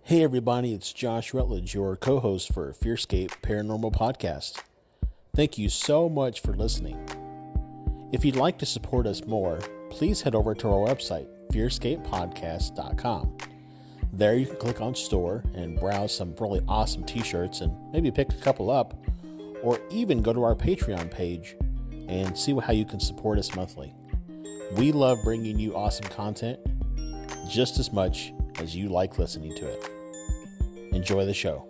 Hey everybody, it's Josh Rutledge, your co-host for FearScape Paranormal Podcast. Thank you so much for listening. If you'd like to support us more, please head over to our website, FearScapePodcast.com. There you can click on store and browse some really awesome t-shirts and maybe pick a couple up, or even go to our Patreon page and see how you can support us monthly. We love bringing you awesome content just as much as you like listening to it. Enjoy the show.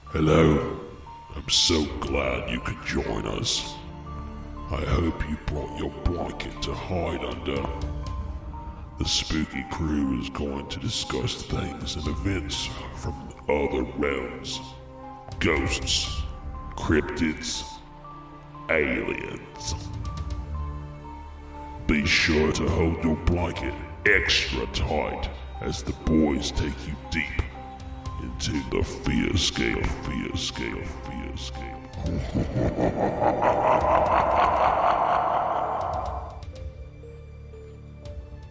Hello. I'm so glad you could join us. I hope you brought your blanket to hide under. The spooky crew is going to discuss things and events from other realms. Ghosts, cryptids, aliens. Be sure to hold your blanket extra tight as the boys take you deep into the FearScape.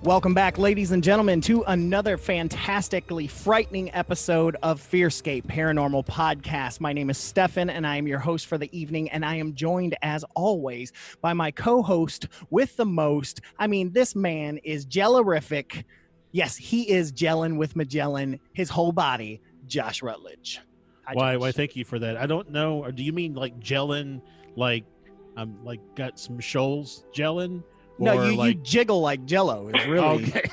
Welcome back, ladies and gentlemen, to another fantastically frightening episode of FearScape Paranormal Podcast. My name is Stefan, and I am your host for the evening, and I am joined, as always, by my co-host with the most. I mean, this man is jellerific. Yes, he is gelling with Magellan, his whole body, Josh Rutledge. Hi, Why? Josh. Why? Thank you for that. I don't know. Or do you mean like gelling, like I'm like got some shoals gelling? No, Or you jiggle like Jello. Is really, okay.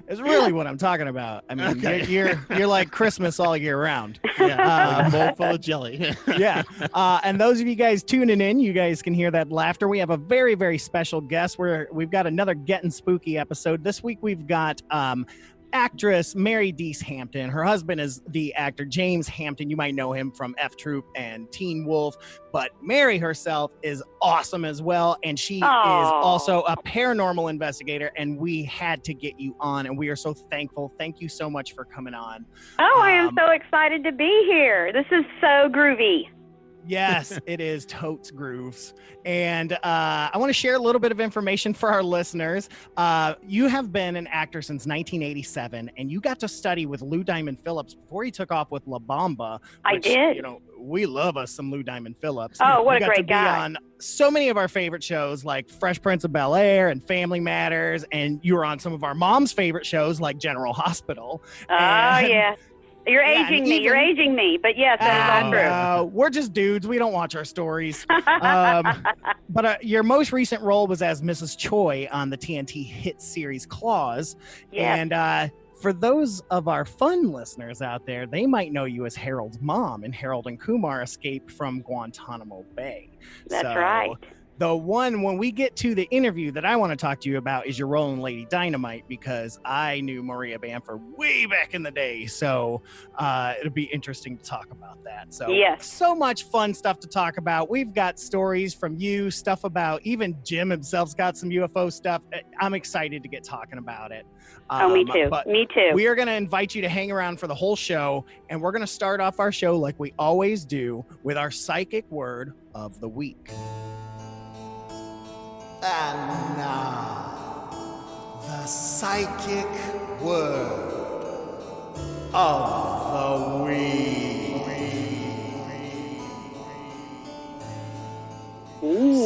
is really what I'm talking about. I mean, Okay. you're like Christmas all year round. Yeah, like a bowl full of jelly. Yeah. And those of you guys tuning in, you guys can hear that laughter. We have a very, very special guest. We've got another Gettin' Spooky episode. This week we've got actress Mary Deese Hampton. Her husband is the actor James Hampton. You might know him from F Troop and Teen Wolf, but Mary herself is awesome as well, and she is also a paranormal investigator, and we had to get you on, and we are so thankful. Thank you so much for coming on. Oh, I am so excited to be here. This is so groovy. Yes, it is totes grooves. And I want to share a little bit of information for our listeners. You have been an actor since 1987, and you got to study with Lou Diamond Phillips before he took off with La Bamba. I did. You know, we love us some Lou Diamond Phillips. Oh, what you a got great to guy. be on so many of our favorite shows like Fresh Prince of Bel-Air and Family Matters, and you were on some of our mom's favorite shows like General Hospital. Oh, yeah. You're aging me. You're aging me. But yes, that is all true. We're just dudes. We don't watch our stories. But your most recent role was as Mrs. Choi on the TNT hit series Claws. Yes. And for those of our fun listeners out there, they might know you as Harold's mom in Harold and Kumar Escape from Guantanamo Bay. That's right. The one, when we get to the interview that I want to talk to you about, is your role in Lady Dynamite, because I knew Maria Bamford way back in the day. So it'll be interesting to talk about that. So, yes. So much fun stuff to talk about. We've got stories from you, stuff about even Jim himself's got some UFO stuff. I'm excited to get talking about it. Oh, me too. But me too. We are going to invite you to hang around for the whole show, and we're going to start off our show like we always do with our psychic word of the week. And now, the psychic word of the week.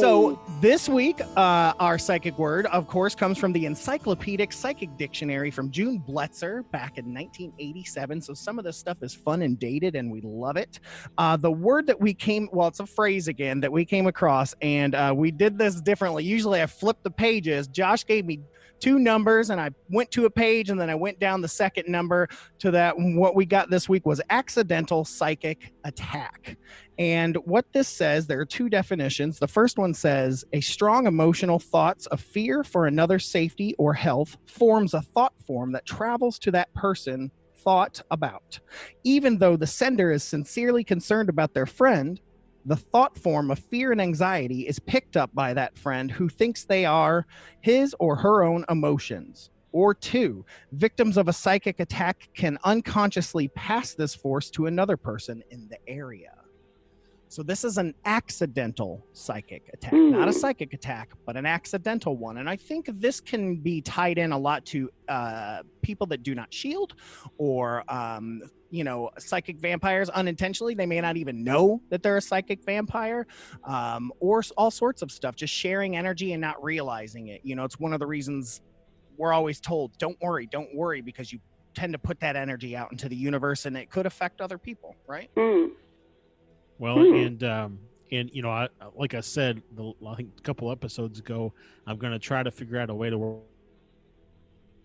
So this week, our psychic word, of course, comes from the Encyclopedic Psychic Dictionary from June Bletzer back in 1987. So some of this stuff is fun and dated, and we love it. The word that it's a phrase again that we came across, and we did this differently. Usually I flip the pages. Josh gave me two numbers, and I went to a page, and then I went down the second number to that. What we got this week was accidental psychic attack. And what this says, there are two definitions. The first one says, a strong emotional thoughts of fear for another's safety or health forms a thought form that travels to that person thought about. Even though the sender is sincerely concerned about their friend, the thought form of fear and anxiety is picked up by that friend who thinks they are his or her own emotions. Or two, victims of a psychic attack can unconsciously pass this force to another person in the area. So this is an accidental psychic attack, not a psychic attack, but an accidental one. And I think this can be tied in a lot to people that do not shield, or psychic vampires unintentionally. They may not even know that they're a psychic vampire, or all sorts of stuff, just sharing energy and not realizing it. It's one of the reasons we're always told, don't worry, because you tend to put that energy out into the universe and it could affect other people, right? Well, and like I said, I think a couple episodes ago, I'm going to try to figure out a way to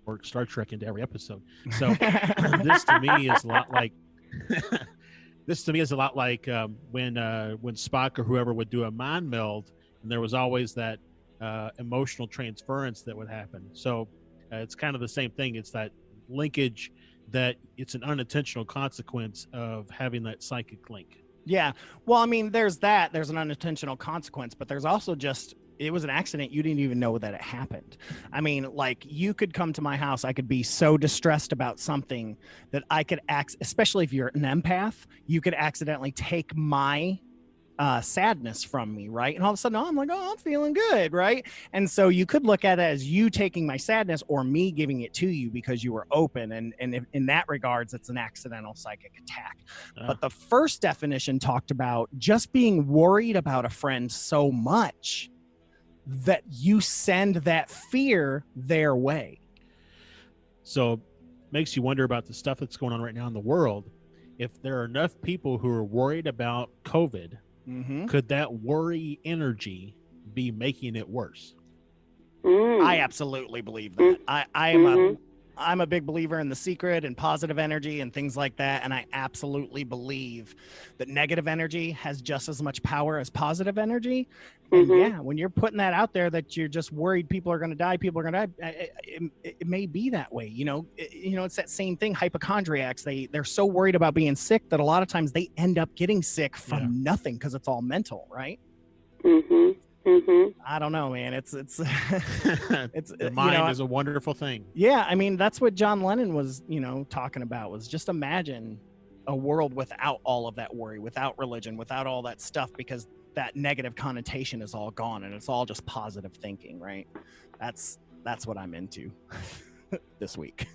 work Star Trek into every episode. So this to me is a lot like when Spock or whoever would do a mind meld, and there was always that emotional transference that would happen. So it's kind of the same thing. It's that linkage, that it's an unintentional consequence of having that psychic link. Yeah. Well, I mean, there's an unintentional consequence, but there's also it was an accident. You didn't even know that it happened. I mean, like, you could come to my house. I could be so distressed about something that I could especially if you're an empath, you could accidentally take my sadness from me, right? And all of a sudden, I'm like, I'm feeling good, right? And so you could look at it as you taking my sadness or me giving it to you because you were open. And if, in that regards, it's an accidental psychic attack. But the first definition talked about just being worried about a friend so much that you send that fear their way. So makes you wonder about the stuff that's going on right now in the world. If there are enough people who are worried about COVID, could that worry energy be making it worse? I absolutely believe that. I'm a big believer in The Secret and positive energy and things like that. And I absolutely believe that negative energy has just as much power as positive energy. And yeah, when you're putting that out there, that you're just worried people are going to die, it may be that way. It's that same thing. Hypochondriacs, they're so worried about being sick that a lot of times they end up getting sick from nothing, because it's all mental, right? I don't know, man. It's the mind is a wonderful thing. Yeah, I mean, that's what John Lennon was, talking about, was just imagine a world without all of that worry, without religion, without all that stuff, because that negative connotation is all gone and it's all just positive thinking, right? That's what I'm into this week.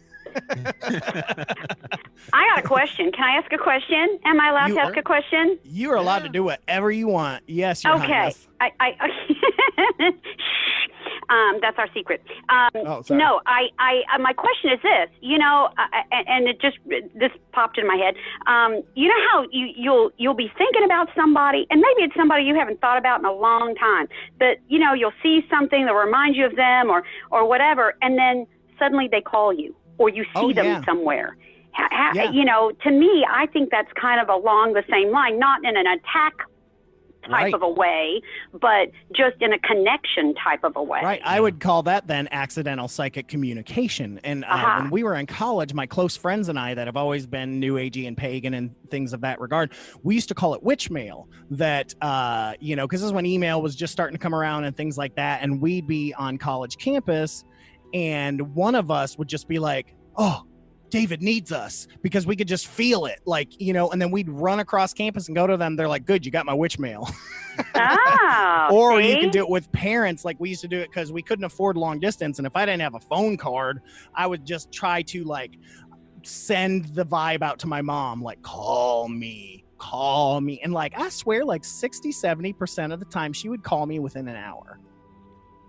I got a question. Can I ask a question? Am I allowed to ask a question? You are allowed to do whatever you want. Yes, Your Highness. That's our secret. Sorry. No, my question is this, and this popped in my head. You know how you'll be thinking about somebody, and maybe it's somebody you haven't thought about in a long time, but you'll see something that reminds you of them or whatever, and then suddenly they call you, or you see them somewhere. To me, I think that's kind of along the same line, not in an attack type of a way, but just in a connection type of a way. Right. I would call that then accidental psychic communication. And when we were in college, my close friends and I that have always been New Agey and pagan and things of that regard, we used to call it witch mail. That, because this is when email was just starting to come around and things like that. And we'd be on college campus, and one of us would just be like, oh, David needs us, because we could just feel it, and then we'd run across campus and go to them. They're like, good, you got my witch mail. Or you can do it with parents. Like, we used to do it because we couldn't afford long distance. And if I didn't have a phone card, I would just try to send the vibe out to my mom, like, call me. And I swear 60-70% of the time she would call me within an hour.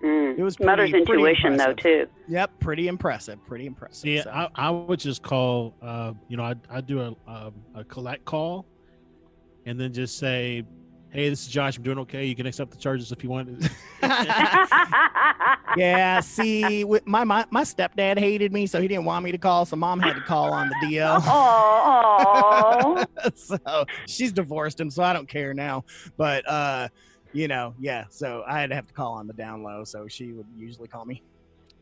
It was mother's intuition, though, too. Yep, pretty impressive. Yeah, so. I would just call. I do a collect call, and then just say, "Hey, this is Josh. I'm doing okay. You can accept the charges if you want." Yeah. See, my stepdad hated me, so he didn't want me to call. So mom had to call on the DL. Oh. So she's divorced him, so I don't care now. But so I had to have to call on the down low, so she would usually call me.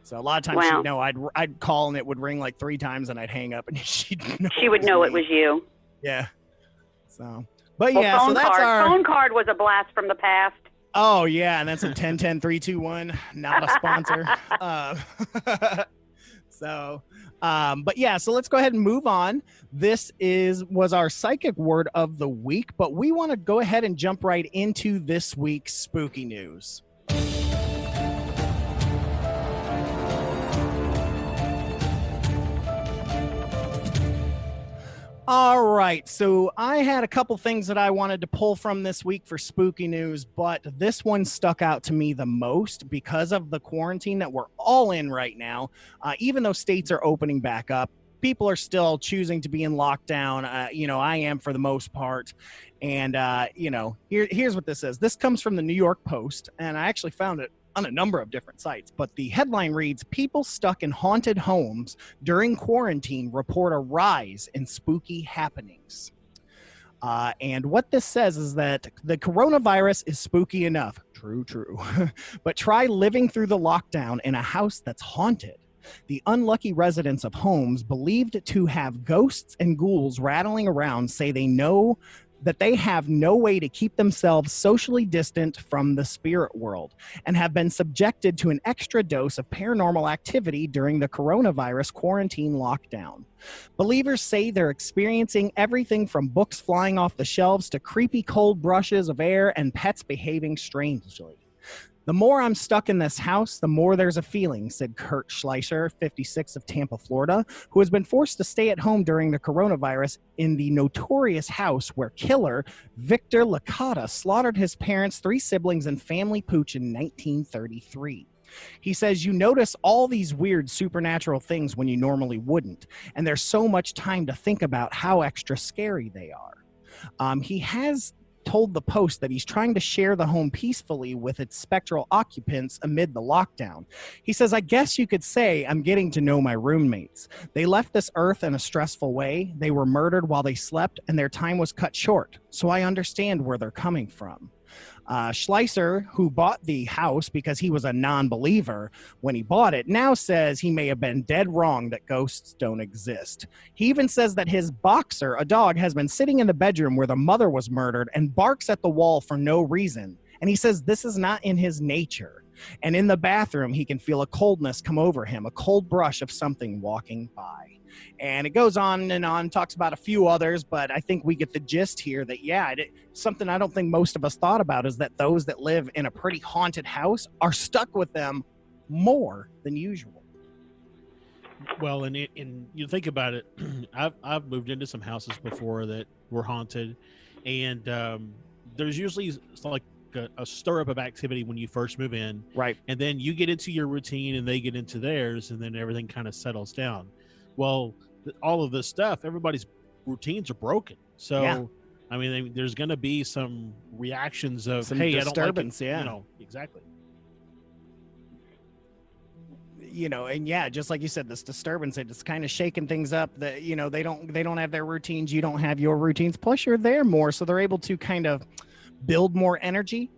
So a lot of times she'd know I'd call and it would ring 3 times and I'd hang up and she'd know. She would know it was you. Yeah. So, but so that's phone card was a blast from the past. Oh yeah, and then some 10-10-3-2-1, not a sponsor. But yeah, so let's go ahead and move on. This was our psychic word of the week, but we want to go ahead and jump right into this week's spooky news. All right, so I had a couple things that I wanted to pull from this week for spooky news, but this one stuck out to me the most because of the quarantine that we're all in right now. Even though states are opening back up, people are still choosing to be in lockdown. I am for the most part. And, here's what this is. This comes from the New York Post, and I actually found it on a number of different sites, but the headline reads, "People stuck in haunted homes during quarantine report a rise in spooky happenings." And what this says is that the coronavirus is spooky enough. True. But try living through the lockdown in a house that's haunted. The unlucky residents of homes believed to have ghosts and ghouls rattling around say they know that they have no way to keep themselves socially distant from the spirit world and have been subjected to an extra dose of paranormal activity during the coronavirus quarantine lockdown. Believers say they're experiencing everything from books flying off the shelves to creepy cold brushes of air and pets behaving strangely. "The more I'm stuck in this house, the more there's a feeling," said Kurt Schleicher, 56, of Tampa, Florida, who has been forced to stay at home during the coronavirus in the notorious house where killer Victor Licata slaughtered his parents, 3 siblings, and family pooch in 1933. He says, "You notice all these weird supernatural things when you normally wouldn't, and there's so much time to think about how extra scary they are." He has told the Post that he's trying to share the home peacefully with its spectral occupants amid the lockdown. He says, "I guess you could say I'm getting to know my roommates. They left this earth in a stressful way. They were murdered while they slept, and their time was cut short. So I understand where they're coming from." Schleicher, who bought the house because he was a non-believer when he bought it, now says he may have been dead wrong that ghosts don't exist. He even says that his boxer, a dog, has been sitting in the bedroom where the mother was murdered and barks at the wall for no reason. And he says this is not in his nature. And in the bathroom, he can feel a coldness come over him, a cold brush of something walking by. And it goes on and on, talks about a few others, but I think we get the gist here that, something I don't think most of us thought about is that those that live in a pretty haunted house are stuck with them more than usual. Well, and you think about it, I've moved into some houses before that were haunted, and there's usually like a stir up of activity when you first move in, right? And then you get into your routine and they get into theirs, and then everything kind of settles down. Well, all of this stuff, everybody's routines are broken. So, yeah. I mean, there's going to be some reactions of, some hey, disturbance, I don't like it. Exactly. And just like you said, this disturbance, it's kind of shaking things up that, they don't have their routines. You don't have your routines. Plus you're there more. So they're able to kind of build more energy,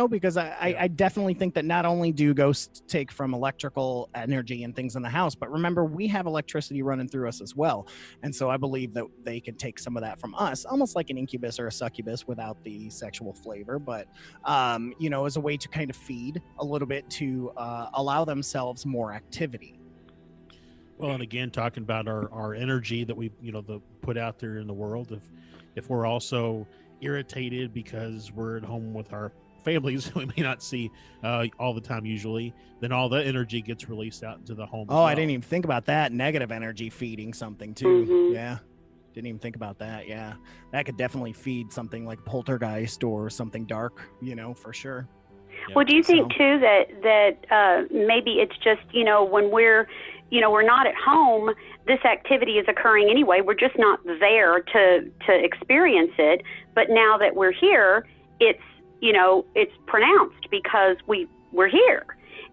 because I definitely think that not only do ghosts take from electrical energy and things in the house, but remember, we have electricity running through us as well. And so I believe that they can take some of that from us, almost like an incubus or a succubus without the sexual flavor, but, as a way to kind of feed a little bit to allow themselves more activity. Well, and again, talking about our energy that we, put out there in the world, if we're also irritated because we're at home with our families we may not see all the time usually, then all the energy gets released out into the home. I didn't even think about that. Negative energy feeding something too. Mm-hmm. Yeah. Didn't even think about that. Yeah. That could definitely feed something like poltergeist or something dark, for sure. Yeah. Well, do you think too that maybe it's just, when we're not at home, this activity is occurring anyway. We're just not there to experience it. But now that we're here, it's pronounced because we're here.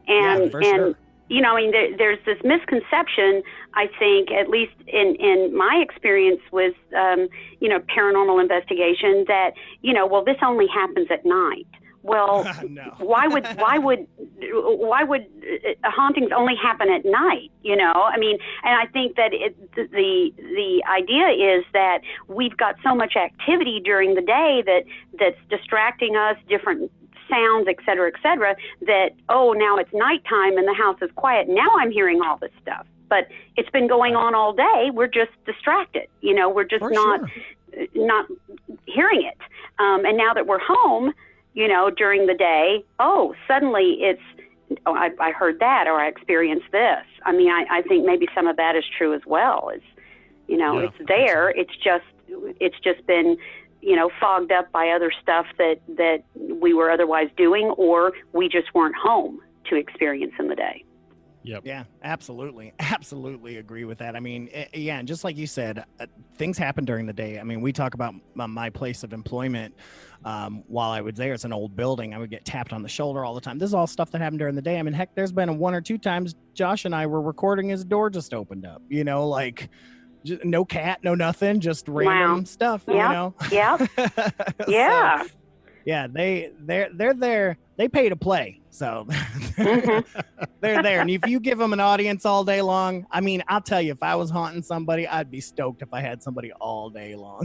And, sure. There's this misconception, I think, at least in my experience with, paranormal investigation that, this only happens at night. Well, no. why would hauntings only happen at night? And I think that the idea is that we've got so much activity during the day that's distracting us, different sounds, et cetera, that, now it's nighttime and the house is quiet. Now I'm hearing all this stuff. but it's been going on all day. We're just distracted. We're just not hearing it. And now that we're home, during the day, suddenly it's, I heard that, or I experienced this. I mean, I think maybe some of that is true as well. It's there. It's just been, fogged up by other stuff that we were otherwise doing, or we just weren't home to experience in the day. Yep. Yeah, absolutely. Absolutely agree with that. I mean, and just like you said, things happen during the day. I mean, we talk about my place of employment. While I was there, it's an old building. I would get tapped on the shoulder all the time. This is all stuff that happened during the day. I mean, heck, there's been 1 or 2 times Josh and I were recording, his door just opened up, just, no cat, no nothing, just random stuff, Yeah. So, yeah, they're there. They pay to play, so they're there. And if you give them an audience all day long, I mean, I'll tell you, if I was haunting somebody, I'd be stoked if I had somebody all day long.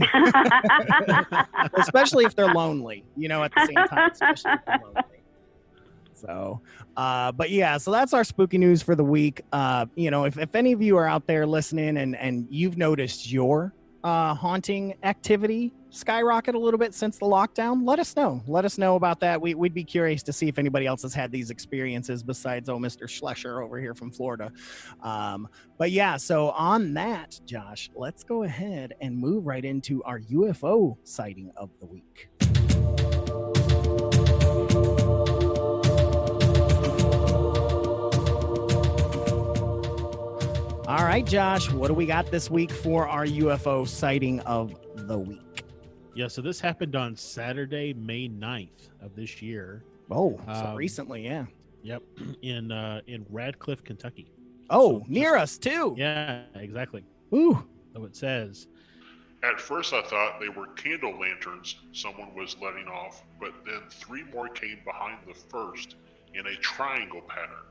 Especially if they're lonely, at the same time, especially if they're lonely. So, but yeah, so that's our spooky news for the week. If any of you are out there listening and you've noticed your haunting activity skyrocket a little bit since the lockdown, let us know. Let us know about that. We'd be curious to see if anybody else has had these experiences besides Mr. Schlescher over here from Florida. But yeah, so on that, Josh, let's go ahead and move right into our UFO sighting of the week. All right, Josh, what do we got this week for our UFO sighting of the week? Yeah, so this happened on Saturday, May 9th of this year. Oh, so recently, yeah. Yep, in Radcliffe, Kentucky. Oh, so near us too. Yeah, exactly. Ooh. So it says. At first I thought they were candle lanterns someone was letting off, but then 3 more came behind the first in a triangle pattern.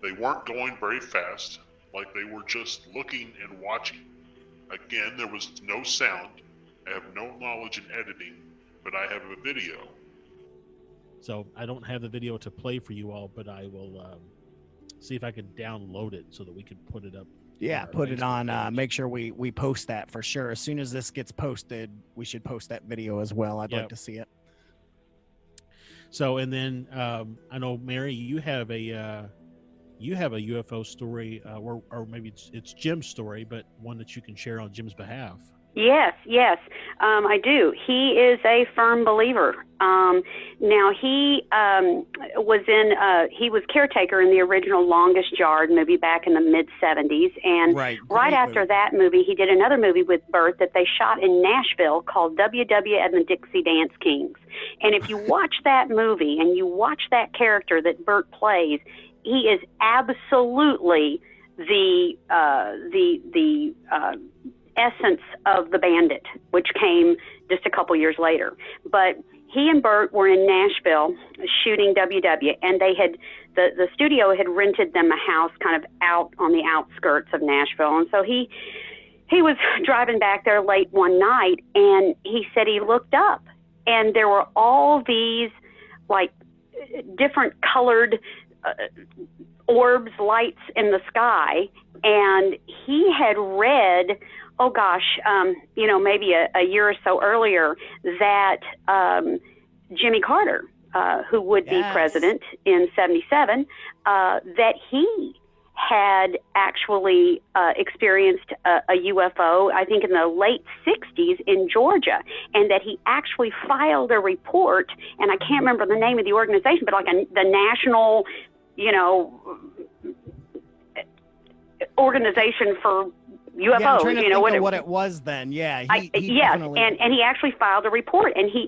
They weren't going very fast, like they were just looking and watching. Again, there was no sound. I have no knowledge in editing, but I have a video. So I don't have the video to play for you all, but I will see if I can download it so that we can put it up. Yeah, put it on. Make sure we post that for sure. As soon as this gets posted, we should post that video as well. I'd like to see it. So, and then I know, Mary, you have a UFO story, or maybe it's Jim's story, but one that you can share on Jim's behalf. Yes, I do. He is a firm believer. Now he was caretaker in the original Longest Yard movie back in the mid 70s, and right after that movie, he did another movie with Burt that they shot in Nashville called WW and the Dixie Dance Kings. And if you watch that movie and you watch that character that Burt plays, he is absolutely the essence of the Bandit, which came just a couple years later. But he and Burt were in Nashville shooting WW, and they had the studio had rented them a house kind of out on the outskirts of Nashville. And so he was driving back there late one night, and he said he looked up, and there were all these like different colored orbs, lights in the sky, and he had read, maybe a year or so earlier, that Jimmy Carter, who would be president in 77, that he had actually experienced a UFO, I think in the late 60s in Georgia, and that he actually filed a report, and I can't remember the name of the organization, but like the National, organization for UFOs, yeah, I'm trying to think of what it was then. Yeah, and he actually filed a report, and he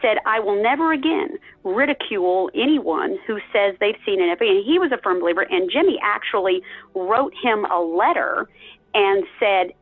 said, I will never again ridicule anyone who says they've seen an UFO. And he was a firm believer, and Jimmy actually wrote him a letter and said,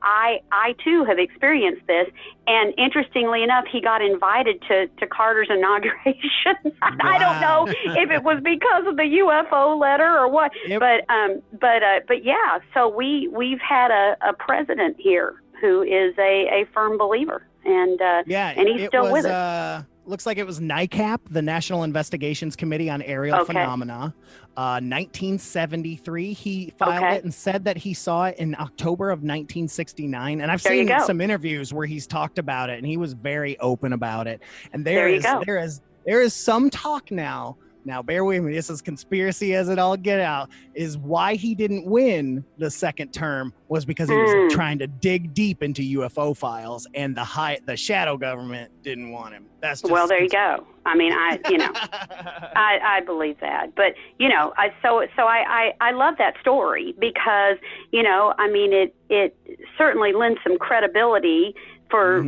I too have experienced this. And interestingly enough, he got invited to Carter's inauguration. Wow. I don't know if it was because of the UFO letter or what, but yeah, so we've had a president here who is a firm believer, and he's still with us. Looks like it was NICAP, the National Investigations Committee on Aerial Phenomena. 1973, he filed it and said that he saw it in October of 1969. And I've seen some interviews where he's talked about it, and he was very open about it. And there is some talk now. Now, bear with me. This is conspiracy as it all get out. Is why he didn't win the second term was because he was trying to dig deep into UFO files, and the shadow government didn't want him. That's just there you go. I mean, I believe that, but I love that story because I mean it certainly lends some credibility for,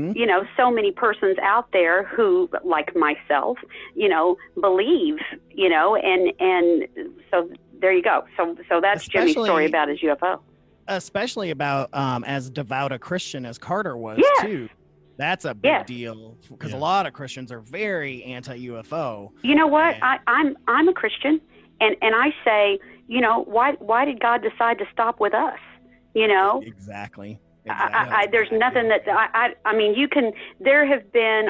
so many persons out there who, like myself, believe, and so there you go. So that's Jimmy's story about his UFO. Especially about as devout a Christian as Carter was too. That's a big deal because a lot of Christians are very anti-UFO. You know what? I'm a Christian, and I say, why did God decide to stop with us? Exactly. There's nothing that I mean, there have been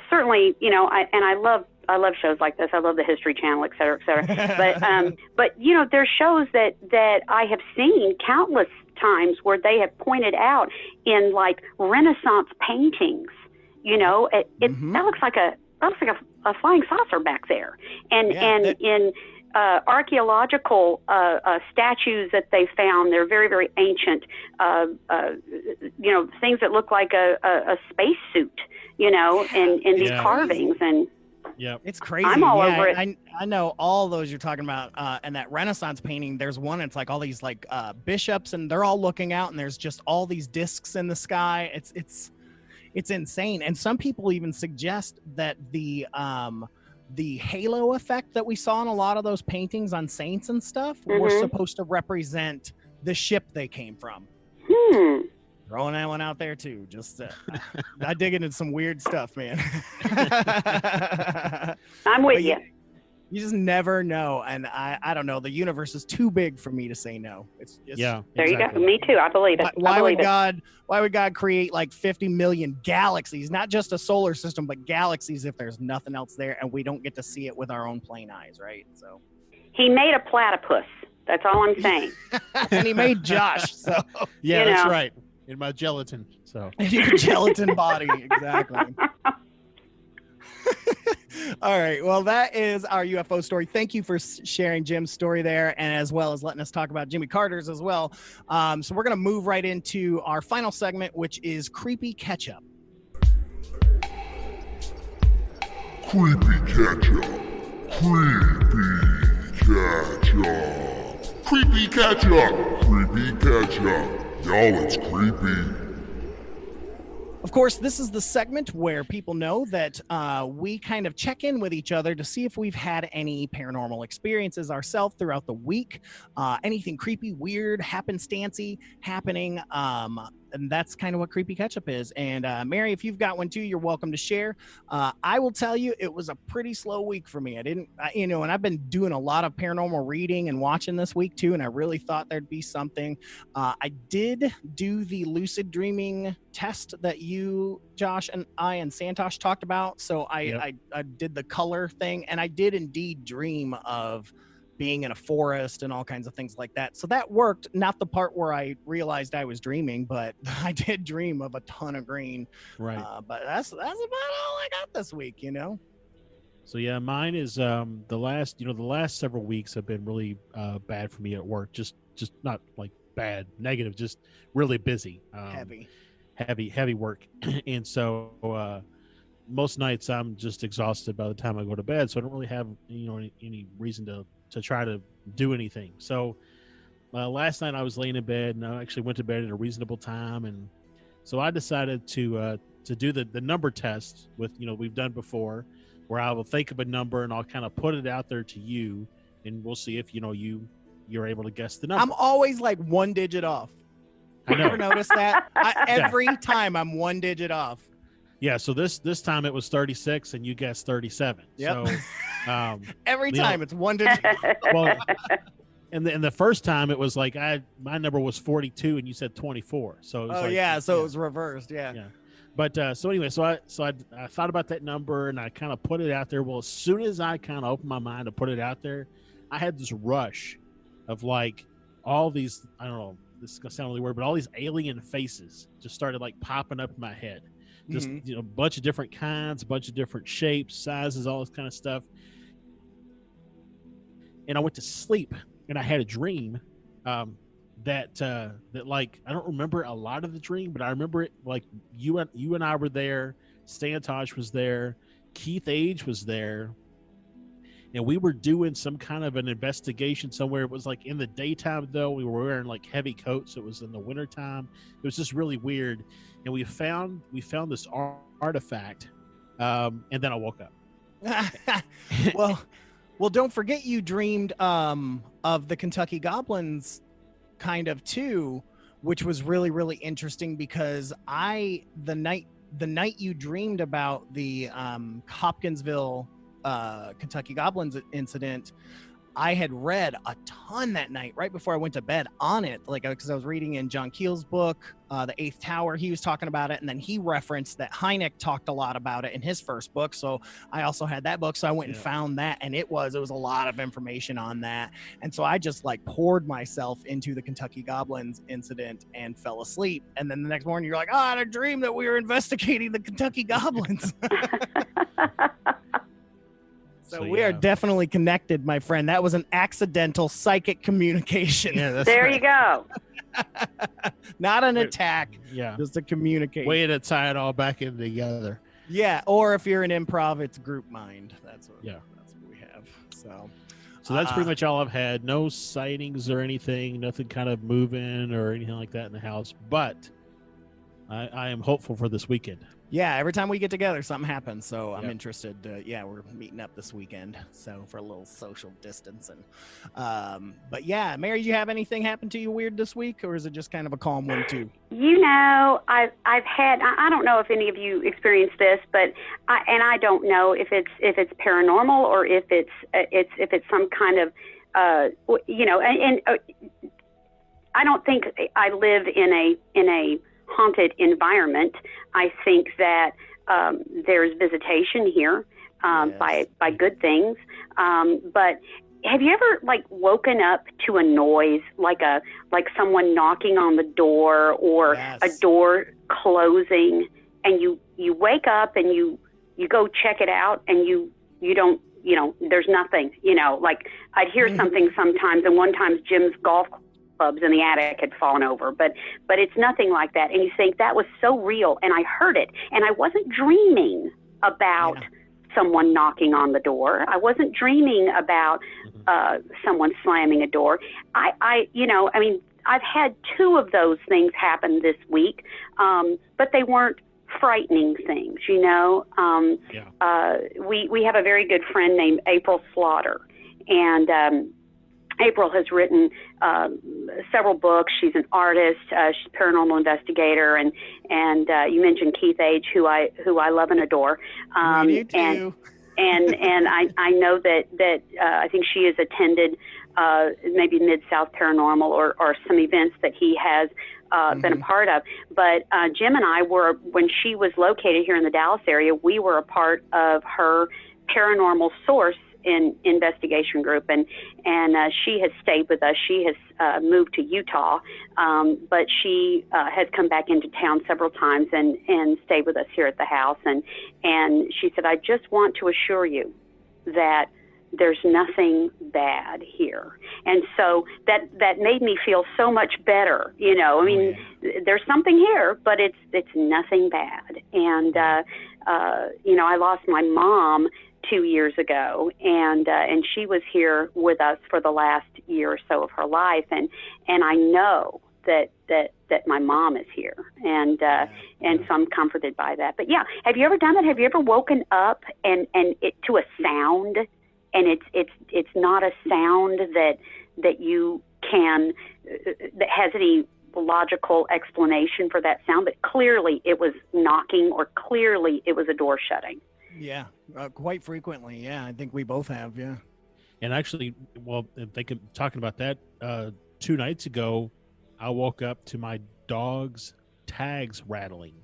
certainly, I love shows like this. I love the History Channel, et cetera, et cetera. But there's shows that I have seen countless times where they have pointed out in like Renaissance paintings, that looks like a flying saucer back there. And in archaeological statues that they found, they're very, very ancient, things that look like a spacesuit, and these carvings. And it's crazy. I'm all over it. I know all those you're talking about. And that Renaissance painting, there's one, it's like all these like bishops, and they're all looking out, and there's just all these discs in the sky. It's insane. And some people even suggest that the halo effect that we saw in a lot of those paintings on saints and stuff were supposed to represent the ship they came from. Throwing that one out there too. Just I dig into some weird stuff, man. I'm with you. You just never know, and I don't know. The universe is too big for me to say no. It's there you go. Me too. I believe it. Why would God create like 50 million galaxies? Not just a solar system, but galaxies if there's nothing else there, and we don't get to see it with our own plain eyes, right? So he made a platypus. That's all I'm saying. And he made Josh. So that's right. In my gelatin. So in your gelatin body, exactly. All right. Well, that is our UFO story. Thank you for sharing Jim's story there, and as well as letting us talk about Jimmy Carter's as well. So we're going to move right into our final segment, which is Creepy Catch-Up. Creepy Catch-Up. Creepy Catch-Up. Creepy Catch-Up. Creepy Catch-Up. Y'all, it's creepy. Of course, this is the segment where people know that we kind of check in with each other to see if we've had any paranormal experiences ourselves throughout the week. Anything creepy, weird, happenstancy happening. And that's kind of what Creepy Catch-Up is. And Mary, if you've got one too, you're welcome to share. I will tell you, it was a pretty slow week for me. And I've been doing a lot of paranormal reading and watching this week too, and I really thought there'd be something. I did do the lucid dreaming test that you, Josh, and I and Santosh talked about. So I did the color thing, and I did indeed dream of being in a forest and all kinds of things like that. So that worked. Not the part where I realized I was dreaming, but I did dream of a ton of green. Right. But that's about all I got this week, So yeah, mine is the last several weeks have been really bad for me at work. Just not like bad, negative, just really busy. Heavy work. And so most nights I'm just exhausted by the time I go to bed. So I don't really have any reason to try to do anything. So last night I was laying in bed, and I actually went to bed at a reasonable time, and so I decided to do the number test with we've done before, where I will think of a number and I'll kind of put it out there to you, and we'll see if you're able to guess the number. I'm always like one digit off. You ever notice that? Every time I'm one digit off. Yeah, so this time it was 36 and you guessed 37. Yep. So every time it's one digit. Well, and the first time it was like my number was 42 and you said 24. So it was so it was reversed. Yeah. But so anyway, so I thought about that number and I kind of put it out there. Well, as soon as I kind of opened my mind to put it out there, I had this rush of like all these, I don't know, this is gonna sound really weird, but all these alien faces just started like popping up in my head. Just a bunch of different kinds, a bunch of different shapes, sizes, all this kind of stuff. And I went to sleep and I had a dream that like I don't remember a lot of the dream, but I remember it like you and I were there, Stan Tosh was there, Keith Age was there, and we were doing some kind of an investigation somewhere. It was like in the daytime though. We were wearing like heavy coats. It was in the wintertime. It was just really weird. And we found this artifact, and then I woke up. Well, don't forget you dreamed of the Kentucky Goblins kind of too, which was really, really interesting because the night you dreamed about the Hopkinsville Kentucky Goblins incident, I had read a ton that night right before I went to bed on it, like because I was reading in John Keel's book, The Eighth Tower. He was talking about it, and then he referenced that Hynek talked a lot about it in his first book. So I also had that book, so I went and found that, and it was a lot of information on that. And so I just like poured myself into the Kentucky Goblins incident and fell asleep. And then the next morning, you're like, I had a dream that we were investigating the Kentucky Goblins. So we are definitely connected, my friend. That was an accidental psychic communication. Yeah, that's there right. you go. Not an attack. Yeah. Just a communication. Way to tie it all back in together. Yeah. Or if you're in improv, it's group mind. That's what we have. So that's pretty much all I've had. No sightings or anything, nothing kind of moving or anything like that in the house. But I am hopeful for this weekend. Yeah, every time we get together, something happens. So I'm interested. We're meeting up this weekend, so for a little social distancing. But yeah, Mary, did you have anything happen to you weird this week, or is it just kind of a calm one too? You know, I've had. I don't know if any of you experienced this, but I don't know if it's paranormal or if it's some kind of and I don't think I live in a haunted environment. I think that there's visitation here by good things. But have you ever like woken up to a noise like someone knocking on the door or a door closing, and you wake up and you go check it out and you don't, there's nothing, like I'd hear something sometimes, and one time Jim's golf clubs in the attic had fallen over, but it's nothing like that. And you think that was so real, and I heard it, and I wasn't dreaming about someone knocking on the door. I wasn't dreaming about someone slamming a door. I've had two of those things happen this week, but they weren't frightening things, We have a very good friend named April Slaughter, and April has written several books. She's an artist. She's a paranormal investigator, and you mentioned Keith Age, who I love and adore. Me too. And I know that I think she has attended maybe Mid-South Paranormal or some events that he has been a part of. But Jim and I were, when she was located here in the Dallas area, we were a part of her paranormal source in investigation group, and she has stayed with us. She has moved to Utah, but she has come back into town several times and stayed with us here at the house. And she said, I just want to assure you that there's nothing bad here. And so that made me feel so much better. There's something here, but it's nothing bad. And I lost my mom 2 years ago, and she was here with us for the last year or so of her life, and I know that my mom is here, and so I'm comforted by that. But yeah, have you ever done that? Have you ever woken up and it to a sound, and it's not a sound that you can that has any logical explanation for that sound, but clearly it was knocking, or clearly it was a door shutting? Yeah, quite frequently. Yeah, I think we both have. Yeah. And actually, talking about that, 2 nights ago, I woke up to my dog's tags rattling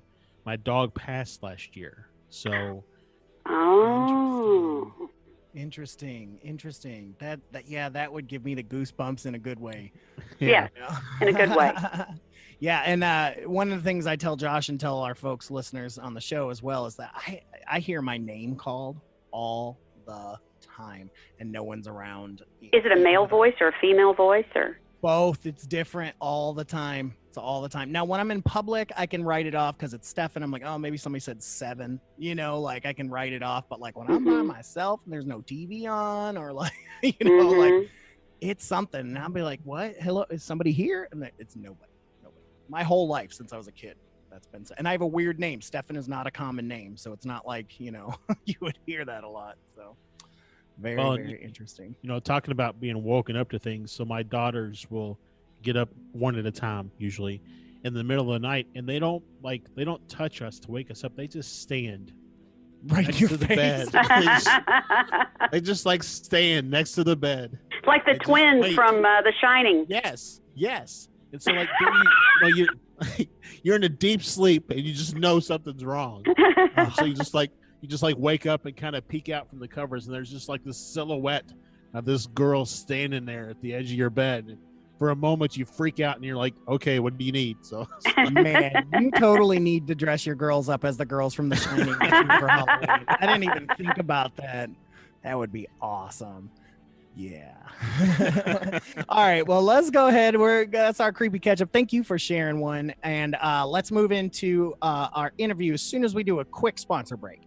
my dog passed last year. So. Oh. Interesting. That would give me the goosebumps in a good way. Yeah, in a good way. Yeah, and one of the things I tell Josh and tell our folks listeners on the show as well is that I hear my name called all the time and no one's around. Is it a male voice or a female voice or? Both. It's different all the time. It's all the time. Now, when I'm in public, I can write it off because it's Stefan. I'm like, oh, maybe somebody said 7, like I can write it off. But like when I'm by myself and there's no TV on or like, like it's something. And I'll be like, what? Hello, is somebody here? And it's nobody. My whole life since I was a kid. That's been, and I have a weird name. Stefan is not a common name. So it's not like, you would hear that a lot. So very interesting. Talking about being woken up to things. So my daughters will get up one at a time, usually in the middle of the night, and they don't touch us to wake us up. They just stand right next to the face. bed. They just like stand next to the bed. Like the twins from The Shining. Yes. And so like you're in a deep sleep and you just know something's wrong. So you just wake up and kind of peek out from the covers, and there's just like this silhouette of this girl standing there at the edge of your bed. And for a moment you freak out and you're like, okay, what do you need? So man, you totally need to dress your girls up as the girls from The Shining for Halloween. I didn't even think about that. That would be awesome. Yeah. All right. Well, let's go ahead. That's our creepy catch up. Thank you for sharing one. And let's move into our interview as soon as we do a quick sponsor break.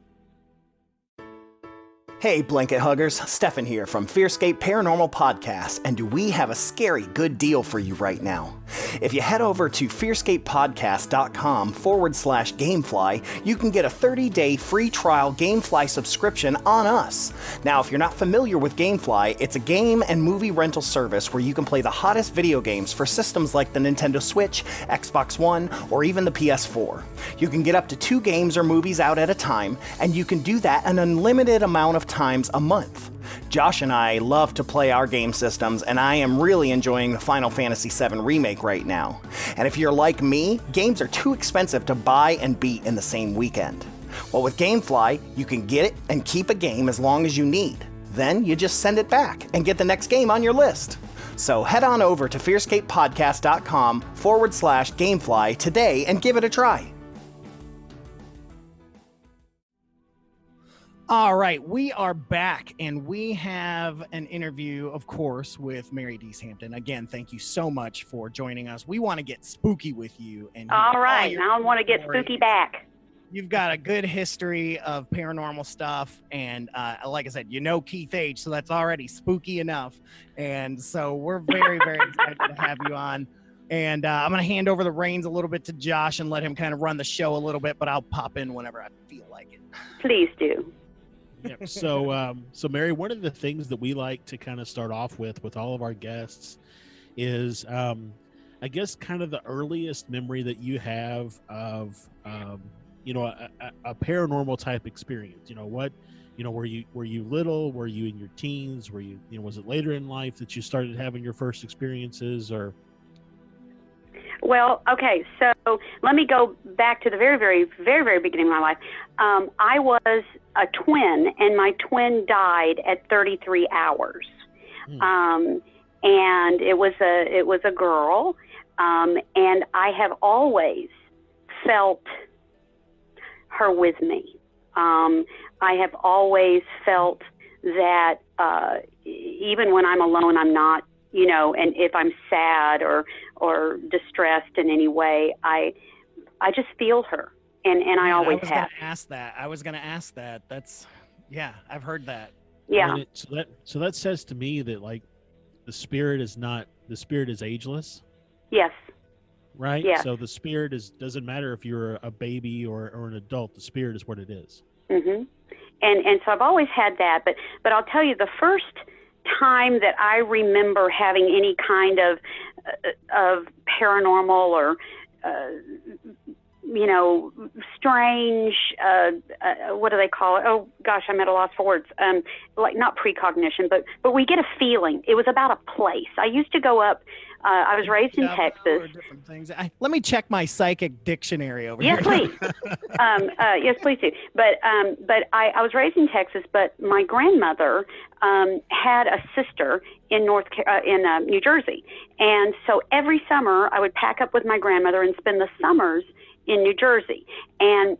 Hey, blanket huggers, Stefan here from FearScape Paranormal Podcast, and do we have a scary good deal for you right now? If you head over to fearscapepodcast.com/Gamefly, you can get a 30-day free trial Gamefly subscription on us. Now, if you're not familiar with Gamefly, it's a game and movie rental service where you can play the hottest video games for systems like the Nintendo Switch, Xbox One, or even the PS4. You can get up to 2 games or movies out at a time, and you can do that an unlimited amount of times a month. Josh and I love to play our game systems, and I am really enjoying the Final Fantasy VII Remake right now. And if you're like me, games are too expensive to buy and beat in the same weekend. Well, with Gamefly, you can get it and keep a game as long as you need. Then you just send it back and get the next game on your list. So head on over to fearscapepodcast.com/Gamefly today and give it a try. All right, we are back, and we have an interview, of course, with Mary Deese Hampton. Again, thank you so much for joining us. We want to get spooky with you. And all right, I want to get spooky back. You've got a good history of paranormal stuff, and like I said, Keith H., so that's already spooky enough. And so we're very, very excited to have you on. And I'm going to hand over the reins a little bit to Josh and let him kind of run the show a little bit, but I'll pop in whenever I feel like it. Please do. Yeah. So Mary, one of the things that we like to kind of start off with all of our guests is, I guess, kind of the earliest memory that you have of, a paranormal type experience. Were you little? Were you in your teens? Were you, was it later in life that you started having your first experiences, or? Well, okay, so let me go back to the very, very, very, very beginning of my life. I was a twin, and my twin died at 33 hours. And it was a girl, and I have always felt her with me. I have always felt that even when I'm alone, I'm not, and if I'm sad or distressed in any way, I just feel her, and I always have. I was going to ask that. That's, yeah, I've heard that. Yeah. So that says to me that like the spirit is ageless. Yes. Right. Yes. So the spirit doesn't matter if you're a baby or an adult. The spirit is what it is. Mm-hmm. And so I've always had that, but I'll tell you, the first time that I remember having any kind of paranormal or strange, what do they call it? Oh gosh, I'm at a loss for words. Like not precognition, but we get a feeling. It was about a place. I used to go up, I was raised in Texas. Different things. Let me check my psychic dictionary over yes, here. Please. Yes, please do. But I was raised in Texas, but my grandmother had a sister in New Jersey. And so every summer I would pack up with my grandmother and spend the summers in New Jersey. And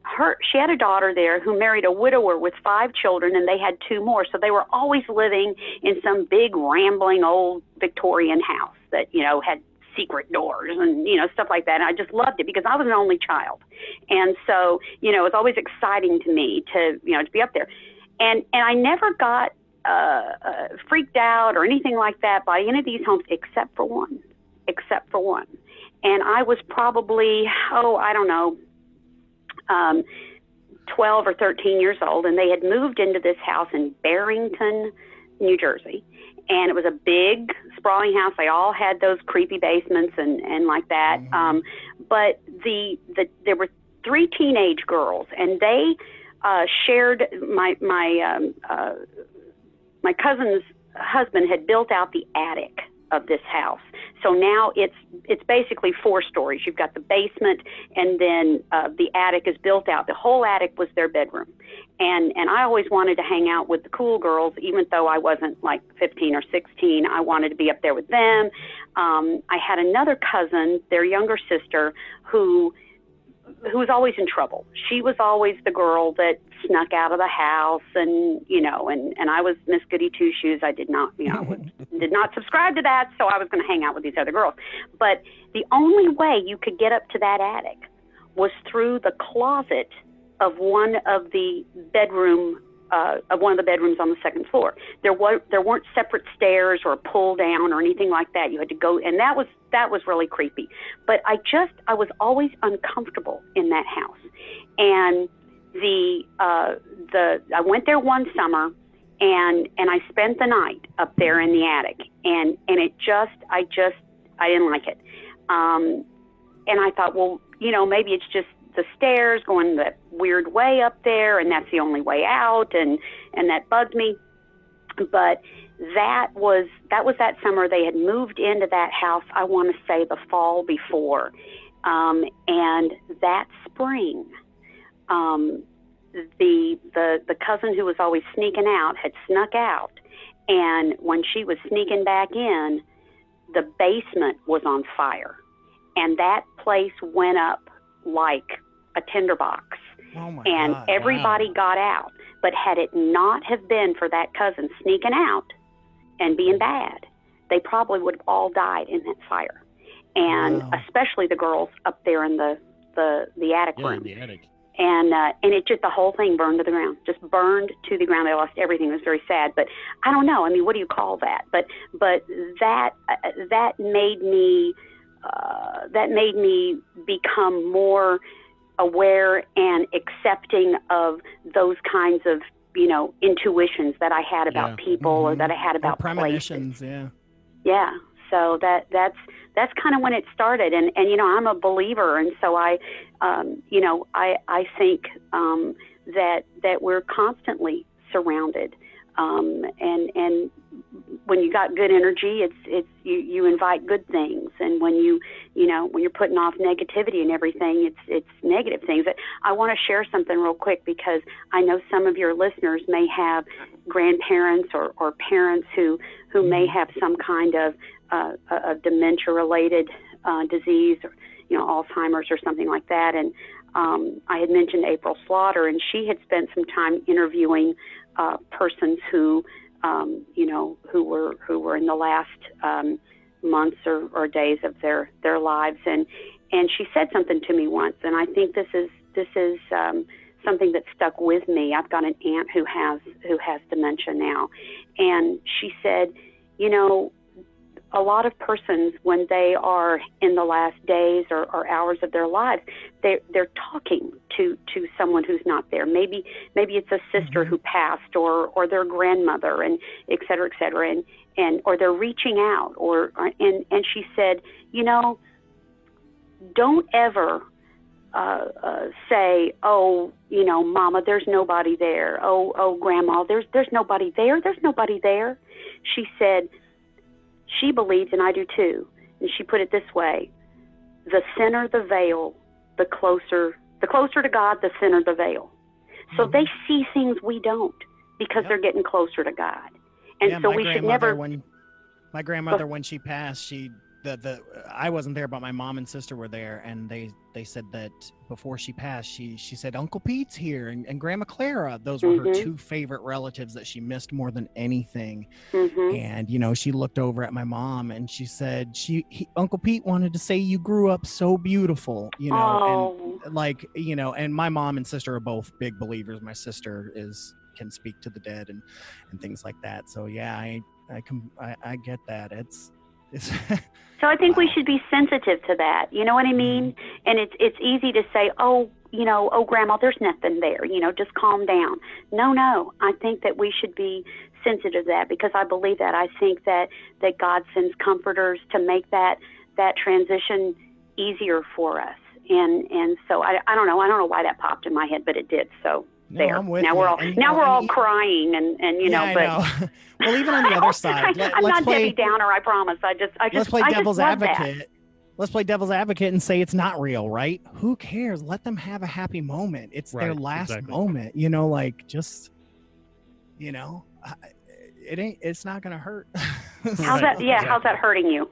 she had a daughter there who married a widower with 5 children, and they had 2 more. So they were always living in some big, rambling, old Victorian house that, had secret doors and, stuff like that. And I just loved it because I was an only child. And so, it was always exciting to me to be up there. And I never got freaked out or anything like that by any of these homes except for one. And I was probably, 12 or 13 years old, and they had moved into this house in Barrington, New Jersey. And it was a big, sprawling house. They all had those creepy basements and like that. But there were 3 teenage girls, and they shared my cousin's husband had built out the attic of this house. So now it's basically 4 stories. You've got the basement, and then the attic is built out. The whole attic was their bedroom. And I always wanted to hang out with the cool girls, even though I wasn't like 15 or 16. I wanted to be up there with them. I had another cousin, their younger sister, who was always in trouble. She was always the girl that snuck out of the house, and I was Miss Goody Two Shoes. I did not, did not subscribe to that, so I was going to hang out with these other girls. But the only way you could get up to that attic was through the closet of one of the bedrooms on the second floor. There weren't separate stairs or a pull down or anything like that. You had to go, and that was really creepy. But I was always uncomfortable in that house. And I went there one summer, and I spent the night up there in the attic, and I didn't like it. And I thought, well, maybe it's just the stairs going that weird way up there, and that's the only way out, and that bugged me. But that was that summer. They had moved into that house, I want to say the fall before, and that spring, the cousin who was always sneaking out had snuck out, and when she was sneaking back in, the basement was on fire, and that place went up like a tinderbox. Oh my and God, everybody got out. But had it not have been for that cousin sneaking out and being bad, they probably would have all died in that fire. And especially the girls up there in the attic room. Yeah, the attic. And it just, the whole thing burned to the ground, just burned to the ground. They lost everything. It was very sad. But I don't know. I mean, what do you call that? But that made me become more aware and accepting of those kinds of, intuitions that I had about people or that I had about premonitions. Places. Yeah. So that's kind of when it started. And I'm a believer. And so I think that we're constantly surrounded. And when you got good energy, it's you invite good things, and when when you're putting off negativity and everything, it's negative things. I want to share something real quick, because I know some of your listeners may have grandparents or parents who may have some kind of a dementia-related disease, or Alzheimer's or something like that. And I had mentioned April Slaughter, and she had spent some time interviewing persons who were in the last months or days of their lives, and she said something to me once, and I think this is something that stuck with me. I've got an aunt who has dementia now, and she said, a lot of persons, when they are in the last days or hours of their lives, they're talking to someone who's not there. Maybe it's a sister who passed, or their grandmother, and et cetera, and or they're reaching out, and she said, don't ever say, oh, Mama, there's nobody there. Oh, Grandma, there's nobody there. There's nobody there. She said she believes, and I do too. And she put it this way: the thinner the veil, the closer to God, the thinner the veil. So they see things we don't because they're getting closer to God. And so we should never. My grandmother, when she passed, I wasn't there, but my mom and sister were there, and they said that before she passed, she said Uncle Pete's here and Grandma Clara. Those were her two favorite relatives that she missed more than anything. And she looked over at my mom and she said Uncle Pete wanted to say you grew up so beautiful. And my mom and sister are both big believers. My sister can speak to the dead and things like that. So yeah, I get that. It's So I think we should be sensitive to that. You know what I mean? And it's easy to say, oh, Grandma, there's nothing there. Just calm down. No. I think that we should be sensitive to that because I believe that. I think that God sends comforters to make that transition easier for us. And so I don't know. I don't know why that popped in my head, but it did. So. No, there. I'm with now you. we're all crying and I know. Well, even on the other side, I'm not Debbie Downer, I promise. Let's play devil's advocate. Let's play devil's advocate and say it's not real, right? Who cares? Let them have a happy moment. It's their last moment. It's not gonna hurt. How's that? Yeah, how's that hurting you?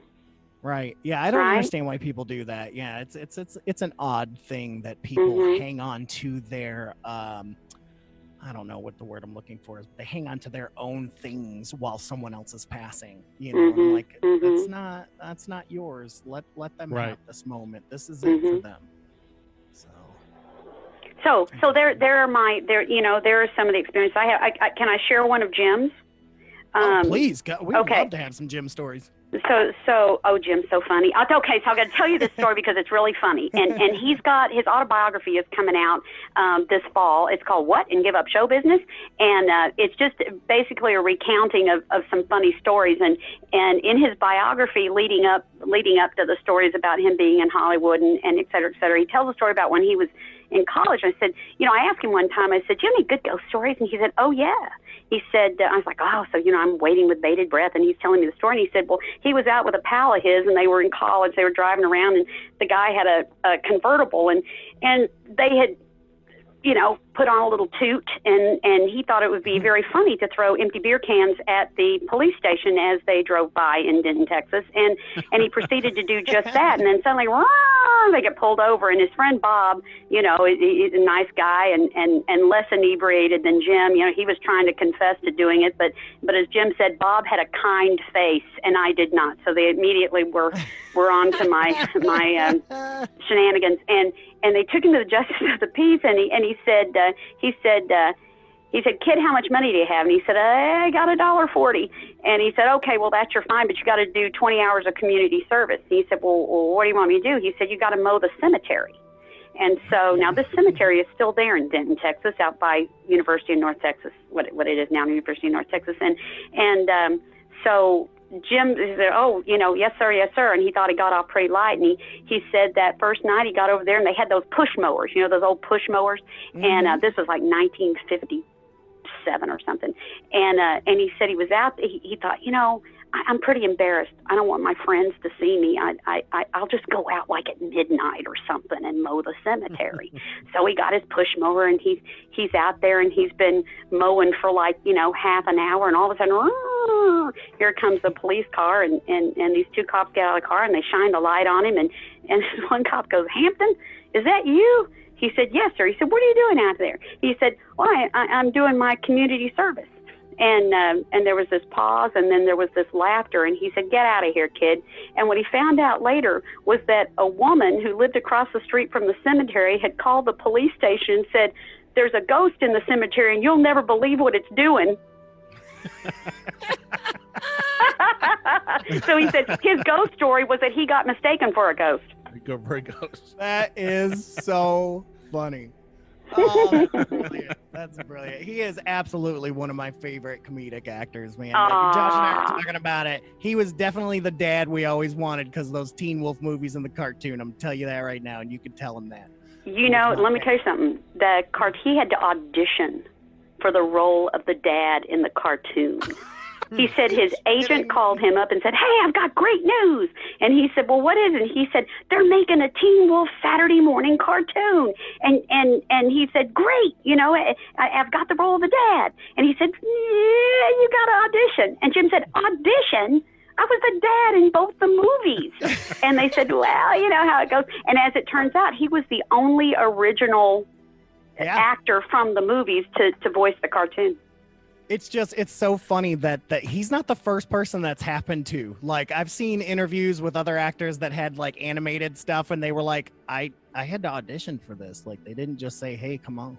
Right. Yeah, I don't understand why people do that. Yeah, it's an odd thing that people hang on to their I don't know what the word I'm looking for is, but they hang on to their own things while someone else is passing. I'm like, that's not yours. Let them have this moment. This is it for them. So there are some of the experiences I have. Can I share one of Jim's? Please, we would love to have some Jim stories. Jim's so funny. So I'm going to tell you this story because it's really funny. And he's got his autobiography is coming out this fall. It's called What and Give Up Show Business, and it's just basically a recounting of some funny stories. And in his biography, leading up to the stories about him being in Hollywood and et cetera, he tells a story about when he was in college. I said, I asked him one time. I said, "Do you have any good ghost stories?" And he said, "Oh yeah." He said, I was like, "Oh, so I'm waiting with bated breath." And he's telling me the story. And he said, "Well, he was out with a pal of his, and they were in college. They were driving around, and the guy had a convertible, and they had, put on a little toot, and he thought it would be very funny to throw empty beer cans at the police station as they drove by in Denton, Texas, and he proceeded to do just that, and then suddenly, they get pulled over, and his friend Bob, he's a nice guy and less inebriated than Jim. He was trying to confess to doing it, but as Jim said, Bob had a kind face, and I did not, so they immediately were on to my shenanigans, and they took him to the justice of the peace, and he said, "Kid, how much money do you have?" And he said, "I got $1.40." And he said, "Okay, well, that's your fine, but you got to do 20 hours of community service." And he said, well, what do you want me to do? He said, "You got to mow the cemetery." And so now this cemetery is still there in Denton, Texas, out by University of North Texas, what it is now, University of North Texas. And so Jim said, "Oh, yes, sir." And he thought he got off pretty light. And he said that first night he got over there and they had those push mowers, those old push mowers. And this was like 1957 or something. And he said he was out. He thought, I'm pretty embarrassed. I don't want my friends to see me. I'll just go out like at midnight or something and mow the cemetery. So he got his push mower and he's out there and he's been mowing for like, half an hour, and all of a sudden, here comes the police car and these two cops get out of the car and they shine the light on him and this one cop goes, "Hampton, is that you?" He said, "Yes, sir." He said, "What are you doing out there?" He said, "Well, I'm doing my community service." And there was this pause, and then there was this laughter, and he said, "Get out of here, kid." And what he found out later was that a woman who lived across the street from the cemetery had called the police station and said, "There's a ghost in the cemetery, and you'll never believe what it's doing." So he said his ghost story was that he got mistaken for a ghost. Go for a ghost. That is so funny. Oh, that's brilliant. That's brilliant. He is absolutely one of my favorite comedic actors, man. Like, Josh and I were talking about it. He was definitely the dad we always wanted because those Teen Wolf movies and the cartoon. I'm telling you that right now, and you can tell him that. You know, let me tell you something. He had to audition for the role of the dad in the cartoon. He said his agent called him up and said, "Hey, I've got great news." And he said, "Well, what is it?" And he said, "They're making a Teen Wolf Saturday morning cartoon." And he said, "Great, you know, I've got the role of the dad." And he said, "Yeah, you got to audition." And Jim said, "Audition? I was the dad in both the movies." And they said, "Well, you know how it goes." And as it turns out, he was the only original actor from the movies to voice the cartoon. It's so funny that he's not the first person that's happened to. Like, I've seen interviews with other actors that had like animated stuff, and they were like, I had to audition for this. Like, they didn't just say, "Hey, come on."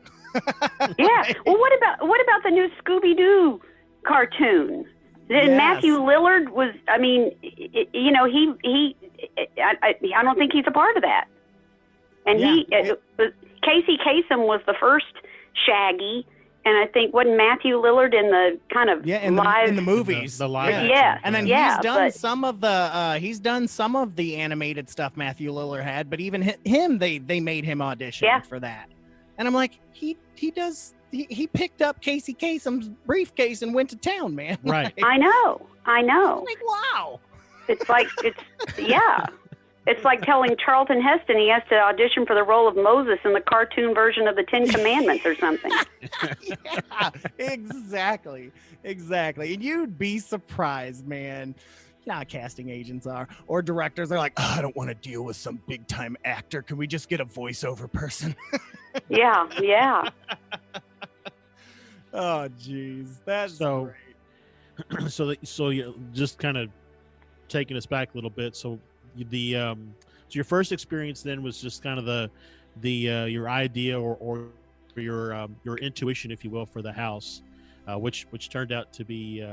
Yeah. Well, what about the new Scooby-Doo cartoon? Yes. Matthew Lillard was. I mean, you know, I don't think he's a part of that. And Casey Kasem was the first Shaggy. And I think wasn't Matthew Lillard in the kind of live in the movies, the live, and then he's done some of the animated stuff Matthew Lillard had, but even him, they made him audition for that. And I'm like, he picked up Casey Kasem's briefcase and went to town, man. Right. I know. I'm like, wow. It's like It's like telling Charlton Heston he has to audition for the role of Moses in the cartoon version of the Ten Commandments or something. Yeah, exactly. And you'd be surprised, man. You know how casting agents are, or directors are like, "Oh, I don't want to deal with some big-time actor. Can we just get a voiceover person?" Yeah. Oh, geez. That's so great. So you just kind of taking us back a little bit. So so your first experience then was just kind of the your idea or your intuition, if you will, for the house, which turned out to be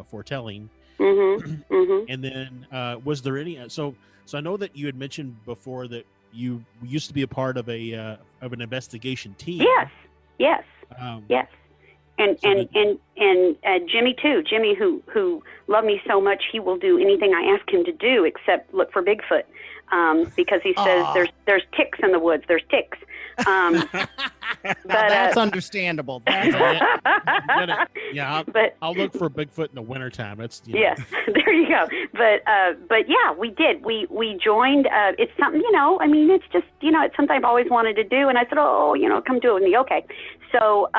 foretelling. Mm-hmm. And then was there any? So I know that you had mentioned before that you used to be a part of an investigation team. Yes. And Jimmy too. Jimmy, who loved me so much, he will do anything I ask him to do except look for Bigfoot, because he says there's ticks in the woods. There's ticks. But that's understandable. I'll look for Bigfoot in the wintertime. That's yes. There you go. But yeah, we did. We joined. It's something, you know. I mean, it's just, you know, it's something I've always wanted to do. And I said, "Oh, you know, come do it with me." Okay. So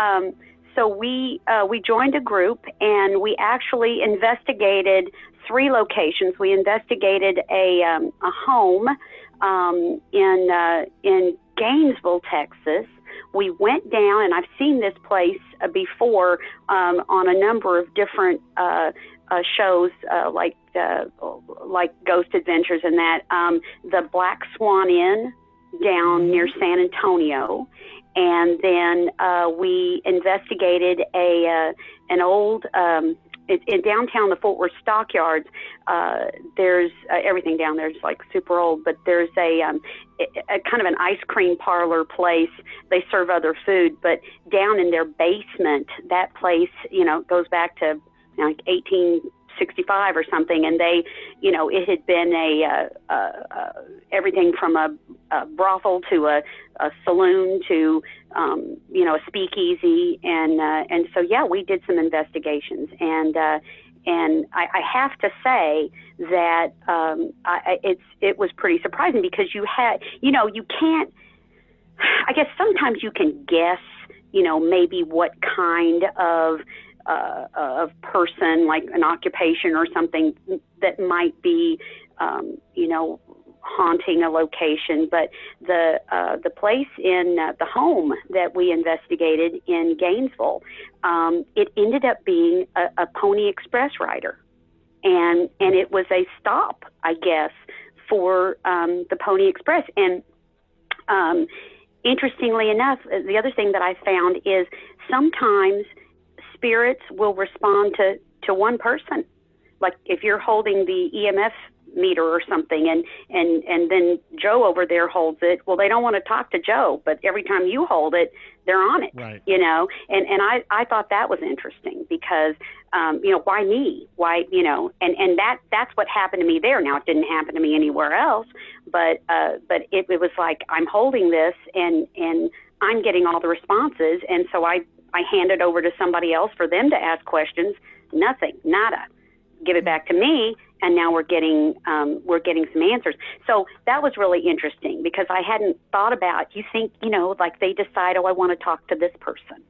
we joined a group, and we actually investigated 3 locations. We investigated a home in Gainesville, Texas. We went down, and I've seen this place before on a number of different shows, like Ghost Adventures and that. The Black Swan Inn down near San Antonio. And then we investigated an old in downtown, the Fort Worth Stockyards. There's everything down there is like super old, but there's a kind of an ice cream parlor place. They serve other food, but down in their basement, that place, you know, goes back to like 1865 or something, and they, you know, it had been everything from a brothel to a saloon to you know, a speakeasy, and so yeah, we did some investigations, and I have to say that it was pretty surprising, because you can't, I guess sometimes you can guess, you know, maybe what kind of person, like an occupation or something that might be, you know, haunting a location. But the place in the home that we investigated in Gainesville, it ended up being a Pony Express rider, and it was a stop, I guess, for the Pony Express. And interestingly enough, the other thing that I found is sometimes spirits will respond to one person. Like if you're holding the EMF meter or something, and then Joe over there holds it. Well, they don't want to talk to Joe, but every time you hold it, they're on it, right. you know? And I thought that was interesting because, you know, why me? Why, you know, and that's what happened to me there. Now, it didn't happen to me anywhere else, but it was like, I'm holding this and I'm getting all the responses. And so I hand it over to somebody else for them to ask questions. Nothing, nada. Give it back to me, and now we're getting some answers. So that was really interesting because I hadn't thought about. You think, you know, like they decide, oh, I want to talk to this person,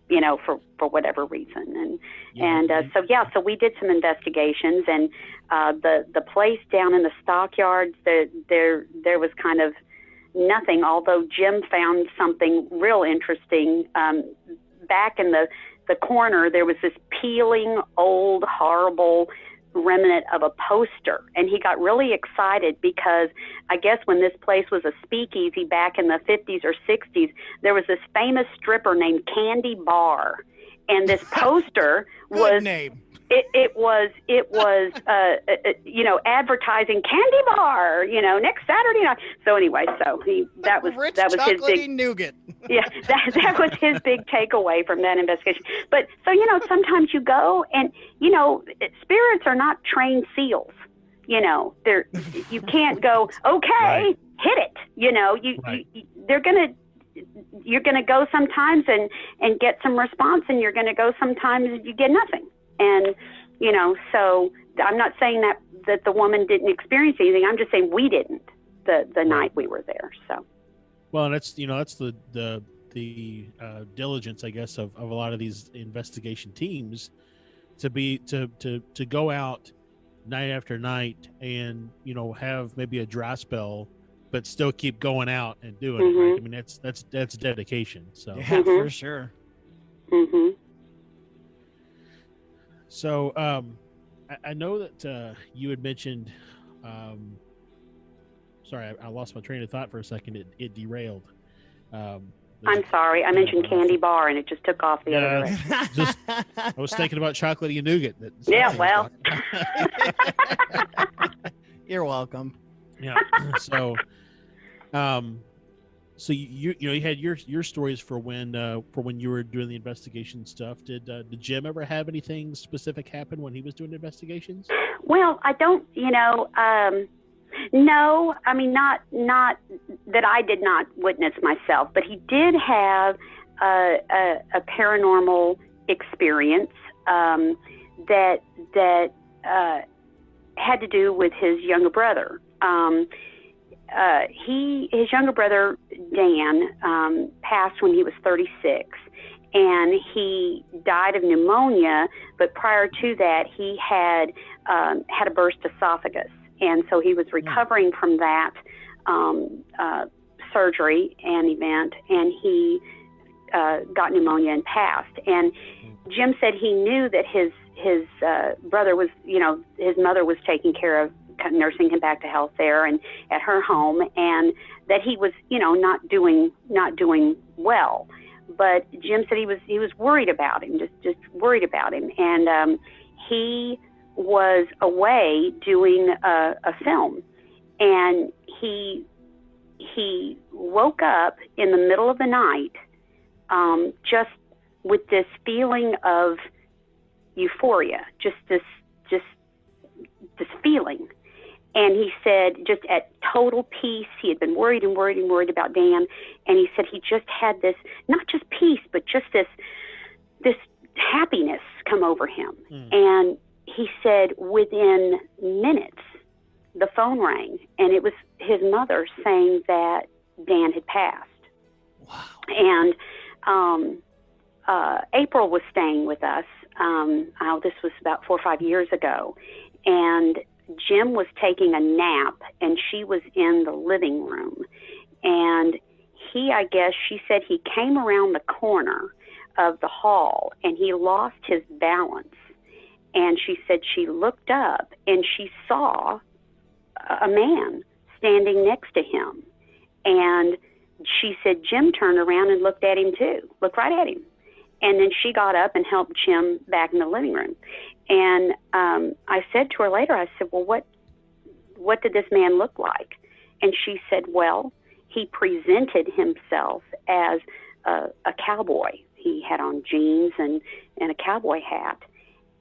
you know, for whatever reason, so we did some investigations, and the place down in the stockyards, there was kind of nothing. Although Jim found something real interesting back in the corner. There was this peeling, old, horrible remnant of a poster, and he got really excited because I guess when this place was a speakeasy back in the 50s or 60s, there was this famous stripper named Candy Bar, and this poster was name. It was you know, advertising Candy Bar, you know, next Saturday night. So anyway, that was his big nougat. Yeah, that was his big takeaway from that investigation. But so, you know, sometimes you go and, you know, spirits are not trained seals. You know, you can't go, okay, right. hit it. You know, you're gonna go sometimes and get some response, and you're gonna go sometimes and you get nothing. And, you know, so I'm not saying that the woman didn't experience anything. I'm just saying we didn't the night we were there. So. Well, and that's, you know, that's the diligence, I guess, of a lot of these investigation teams to go out night after night and, you know, have maybe a dry spell, but still keep going out and doing it. Right? I mean, that's dedication. So yeah, for sure. Mm-hmm. So I know that you had mentioned. Sorry, I lost my train of thought for a second. It derailed. I'm sorry. I mentioned Candy Bar, and it just took off the other direction. I was thinking about chocolatey nougat. Yeah, well. You're welcome. Yeah. So, you know, you had your stories for when you were doing the investigation stuff. Did Jim ever have anything specific happen when he was doing investigations? Well, I don't. You know. No, I mean, not that I did not witness myself, but he did have a paranormal experience that had to do with his younger brother. His younger brother, Dan, passed when he was 36, and he died of pneumonia, but prior to that, he had a burst esophagus. And so he was recovering from that surgery and event, and he got pneumonia and passed. And Jim said he knew that his brother was, you know, his mother was taking care of, nursing him back to health there and at her home, and that he was, you know, not doing well. But Jim said he was worried about him, just worried about him, and he was away doing a film, and he woke up in the middle of the night just with this feeling of euphoria, just this feeling. And he said just at total peace. He had been worried about Dan, and he said he just had this, not just peace, but just this happiness come over him. And he said within minutes, the phone rang, and it was his mother saying that Dan had passed. Wow. And April was staying with us. This was about 4 or 5 years ago, and Jim was taking a nap, and she was in the living room. And she said he came around the corner of the hall, and he lost his balance. And she said she looked up and she saw a man standing next to him. And she said Jim turned around and looked at him too, looked right at him. And then she got up and helped Jim back in the living room. And I said to her later, I said, well, what what did this man look like? And she said, well, he presented himself as a cowboy. He had on jeans and a cowboy hat.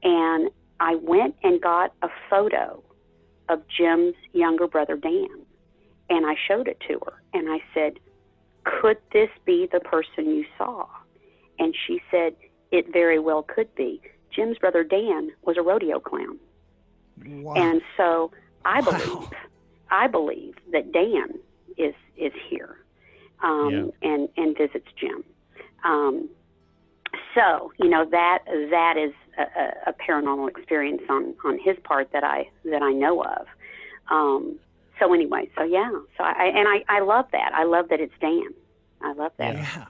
And I went and got a photo of Jim's younger brother, Dan. And I showed it to her. And I said, could this be the person you saw? And she said, it very well could be. Jim's brother, Dan, was a rodeo clown. Wow. And so I believe that Dan is here and visits Jim. So, you know, that is a paranormal experience on his part that I know of. So anyway, so yeah, so I love that. I love that it's Dan. I love that. Yeah.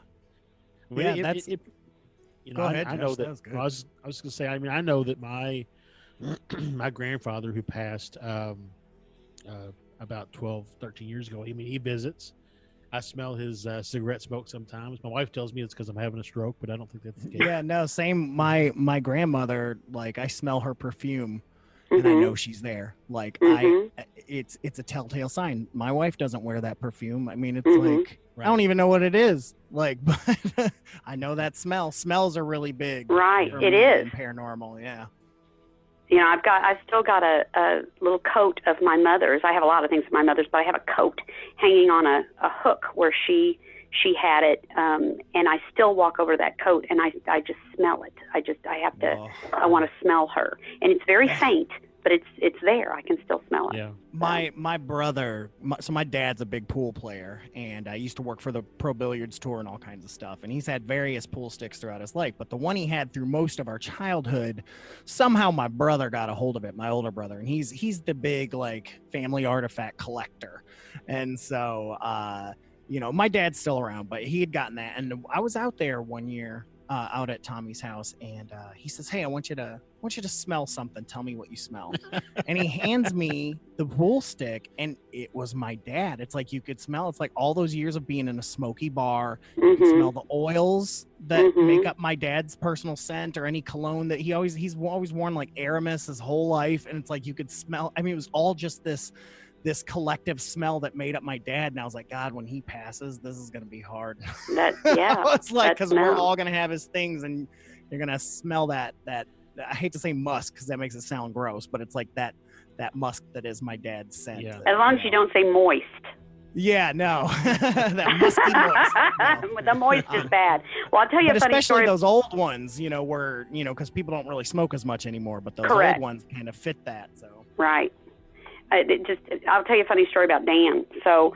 Well, Yeah, that's. You know, Go ahead, I know Josh, that. that was good. I was going to say. I mean, I know that my my grandfather, who passed about 12, 13 years ago. I mean, he visits. I smell his cigarette smoke sometimes. My wife tells me it's because I'm having a stroke, but I don't think that's the case. Yeah, no, same. My grandmother, like, I smell her perfume, and I know she's there. Like, it's a telltale sign. My wife doesn't wear that perfume. I mean, it's like, I don't even know what it is. Like, but I know that smell. Smells are really big. Right, for it me is. in paranormal. Yeah. You know, I've still got a little coat of my mother's. I have a lot of things of my mother's, but I have a coat hanging on a hook where she had it, and I still walk over that coat and I just smell it. I have to. Oh. I want to smell her, and it's very faint, but it's there. I can still smell it. Yeah. My brother, so my dad's a big pool player, and I used to work for the Pro Billiards Tour and all kinds of stuff. And he's had various pool sticks throughout his life, but the one he had through most of our childhood, somehow my brother got a hold of it, my older brother, and he's the big, like, family artifact collector. And so, you know, my dad's still around, but he had gotten that. And I was out there one year, out at Tommy's house, and he says, "Hey, I want you to smell something. Tell me what you smell." And he hands me the pool stick, and it was my dad. It's like you could smell. It's like all those years of being in a smoky bar. You could smell the oils that make up my dad's personal scent, or any cologne that he's always worn, like Aramis his whole life. And it's like you could smell. I mean, it was all just this collective smell that made up my dad. And I was like, God, when he passes, this is going to be hard. It's like, because we're all going to have his things, and you're going to smell that I hate to say musk because that makes it sound gross, but it's like that musk that is my dad's scent. Yeah. As long as you don't say moist. Yeah, no. That musky moist. No. The moist is bad. Well, I'll tell you a funny especially story. those old ones, you know, where, you know, because people don't really smoke as much anymore, but those Correct. old ones kind of fit that. So Right. I'll tell you a funny story about Dan. So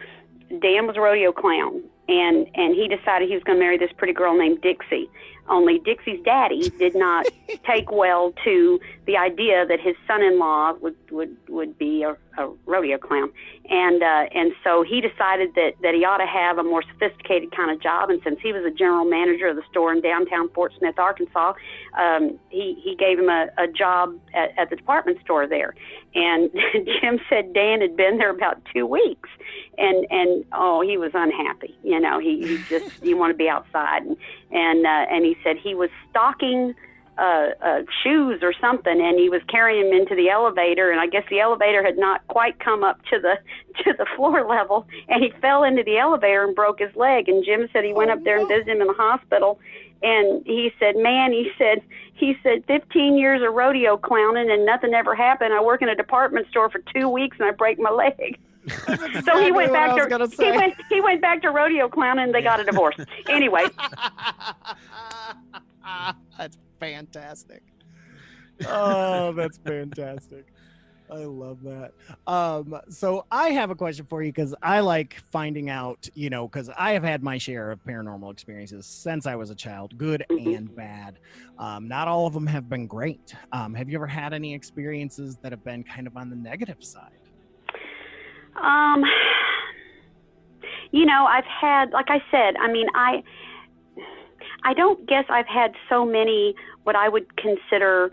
Dan was a rodeo clown, and he decided he was going to marry this pretty girl named Dixie. Only Dixie's daddy did not take well to the idea that his son-in-law would be a rodeo clown, and so he decided that he ought to have a more sophisticated kind of job. And since he was a general manager of the store in downtown Fort Smith, Arkansas, he gave him a job at the department store there. And Jim said Dan had been there about 2 weeks, and he was unhappy. You know, he wanted to be outside, and he said he was stocking shoes or something, and he was carrying them into the elevator, and I guess the elevator had not quite come up to the floor level, and he fell into the elevator and broke his leg. And Jim said he went up there and visited him in the hospital, and he said, man, he said 15 years of rodeo clowning and nothing ever happened. I work in a department store for 2 weeks and I break my leg. exactly So he went back to he went back to rodeo clowning, and they got a divorce. Anyway. That's fantastic. Oh, that's fantastic. I love that. So I have a question for you, because I like finding out, you know, because I have had my share of paranormal experiences since I was a child, good and bad. Not all of them have been great. Have you ever had any experiences that have been kind of on the negative side? You know, I've had, like I said, I mean, I don't guess I've had so many what I would consider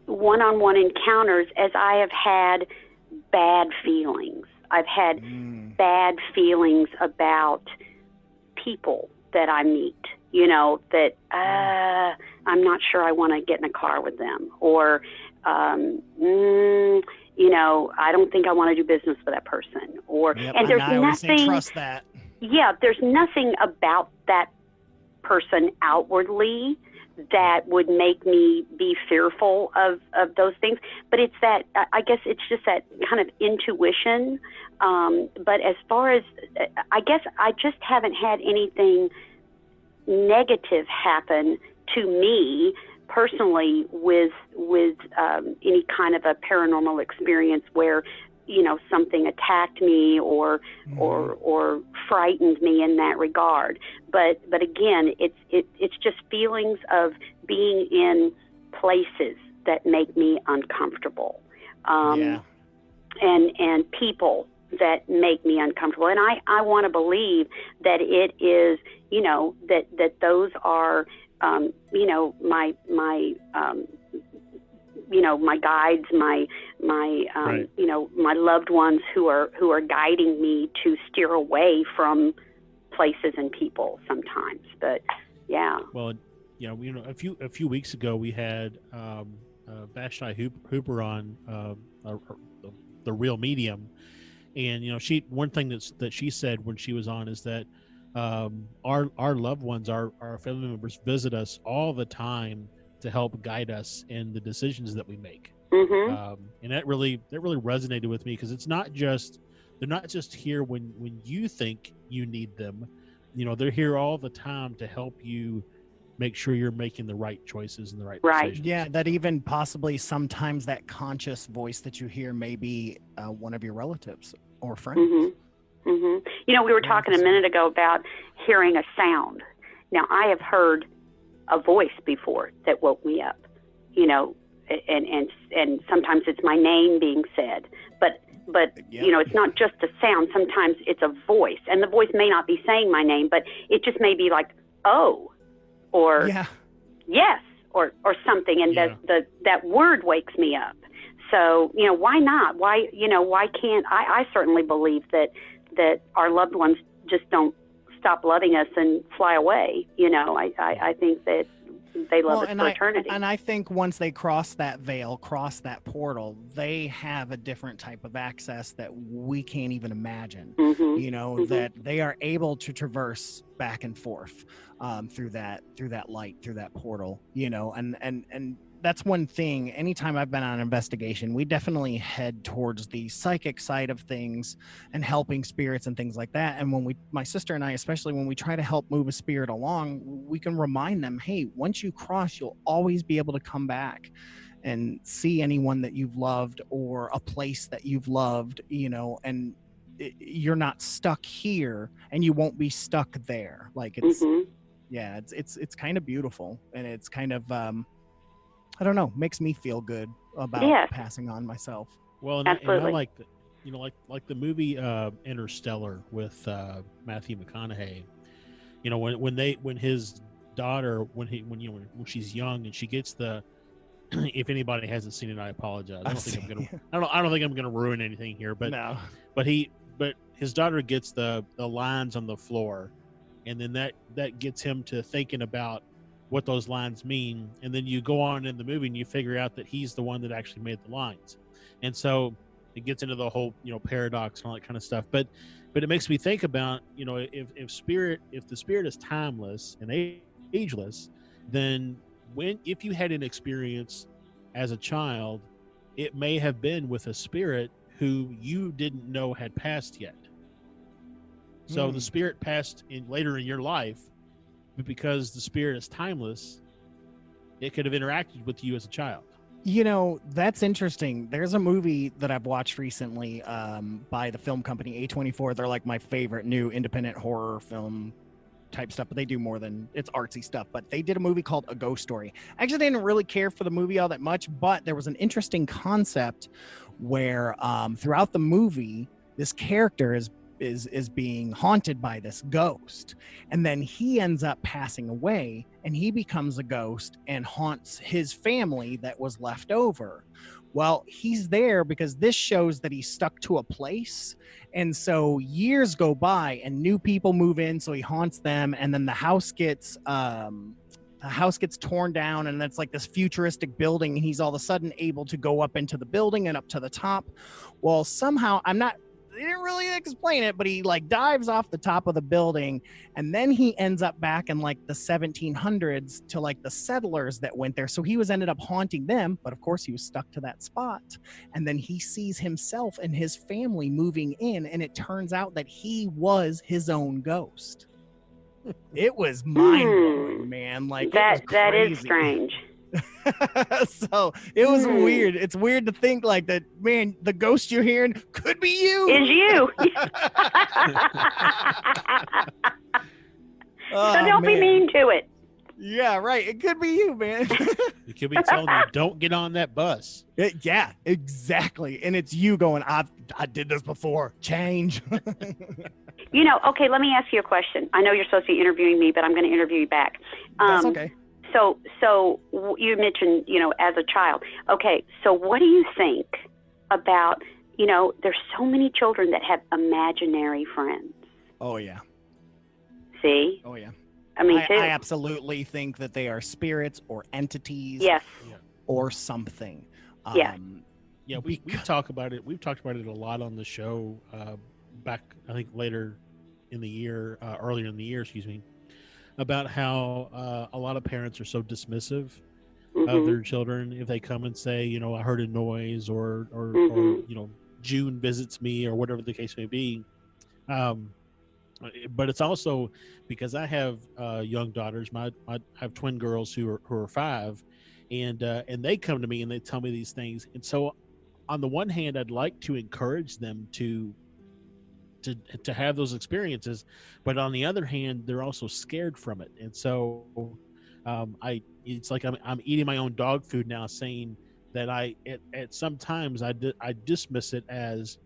one-on-one encounters as I have had bad feelings. I've had bad feelings about people that I meet, you know, that I'm not sure I want to get in a car with them, or, you I don't think I want to do business with that person. Or, Yep, and there's I always say nothing, trust that. yeah, there's nothing about that person outwardly that would make me be fearful of those things. But it's that, I guess it's just that kind of intuition. But as far as, I guess I just haven't had anything negative happen to me personally with any kind of a paranormal experience where something attacked me or frightened me in that regard. But again, it's just feelings of being in places that make me uncomfortable, and people that make me uncomfortable. And I want to believe that it is, that those are, my guides, my Right. My loved ones who are guiding me to steer away from places and people sometimes. But yeah. Well, a few weeks ago we had Vashti Hooper on the Real Medium, and one thing that she said when she was on is that our loved ones, our family members, visit us all the time to help guide us in the decisions that we make. Mm-hmm. And that really resonated with me, because they're not just here when you think you need them. They're here all the time to help you make sure you're making the right choices and the right decisions. Yeah, that even possibly sometimes that conscious voice that you hear may be one of your relatives or friends. Mm-hmm. Mm-hmm. We were talking a minute ago about hearing a sound. Now, I have heard a voice before that woke me up, and sometimes it's my name being said, but it's not just a sound. Sometimes it's a voice, and the voice may not be saying my name, but it just may be like, oh, or yes, or something, and that word wakes me up. So why not? Why can't I certainly believe that our loved ones just don't stop loving us and fly away. I think that they love us for eternity. And I think once they cross that veil, cross that portal, they have a different type of access that we can't even imagine. That they are able to traverse back and forth through that light, through that portal, and that's one thing. Anytime I've been on an investigation, we definitely head towards the psychic side of things and helping spirits and things like that. And when my sister and I, especially when we try to help move a spirit along, we can remind them, hey, once you cross, you'll always be able to come back and see anyone that you've loved or a place that you've loved, and you're not stuck here and you won't be stuck there. Like it's kind of beautiful, and it's kind of, I don't know, makes me feel good about passing on myself. Well, and I like like the movie Interstellar with Matthew McConaughey. When his daughter, when she's young and she gets the, if anybody hasn't seen it, I apologize. I don't think I'm gonna ruin anything here, but no. But his daughter gets the lines on the floor, and then that gets him to thinking about what those lines mean, and then you go on in the movie and you figure out that he's the one that actually made the lines, and so it gets into the whole paradox and all that kind of stuff. But it makes me think about if the spirit is timeless and ageless, then if you had an experience as a child, it may have been with a spirit who you didn't know had passed yet. So the spirit passed later in your life. But because the spirit is timeless, it could have interacted with you as a child. That's interesting. There's a movie that I've watched recently by the film company A24. They're like my favorite new independent horror film type stuff, but they do more than it's artsy stuff. But they did a movie called A Ghost Story. I actually didn't really care for the movie all that much, but there was an interesting concept where throughout the movie, this character is being haunted by this ghost, and then he ends up passing away and he becomes a ghost and haunts his family that was left over. Well, he's there because this shows that he's stuck to a place, and so years go by and new people move in, so he haunts them, and then the house gets the house gets torn down, and it's like this futuristic building, and he's all of a sudden able to go up into the building and up to the top. Well, somehow they didn't really explain it, but he like dives off the top of the building, and then he ends up back in like the 1700s to like the settlers that went there. So he ended up haunting them, but of course he was stuck to that spot. And then he sees himself and his family moving in, and it turns out that he was his own ghost. It was mind blowing, man. Like that is crazy. strange. So it was weird. It's weird to think like that, man, the ghost you're hearing could be you. Is you. So don't be mean to it. Yeah, right. It could be you, man. It could be telling you, don't get on that bus. Yeah, exactly. And it's you going, I did this before. Change. Okay, let me ask you a question. I know you're supposed to be interviewing me, but I'm going to interview you back. That's okay. So you mentioned, as a child. Okay, so what do you think about, there's so many children that have imaginary friends. Oh, yeah. See? Oh, yeah. I too. I absolutely think that they are spirits or entities. Yes. Or something. Yeah. Yeah, we talk about it. We've talked about it a lot on the show back, I think, earlier in the year, about how a lot of parents are so dismissive of their children if they come and say, I heard a noise or June visits me or whatever the case may be. But it's also because I have young daughters. I have twin girls who are 5, and they come to me and they tell me these things. And so, on the one hand, I'd like to encourage them to have those experiences, but on the other hand, they're also scared from it. And so, it's like I'm eating my own dog food now, saying that at sometimes I dismiss it as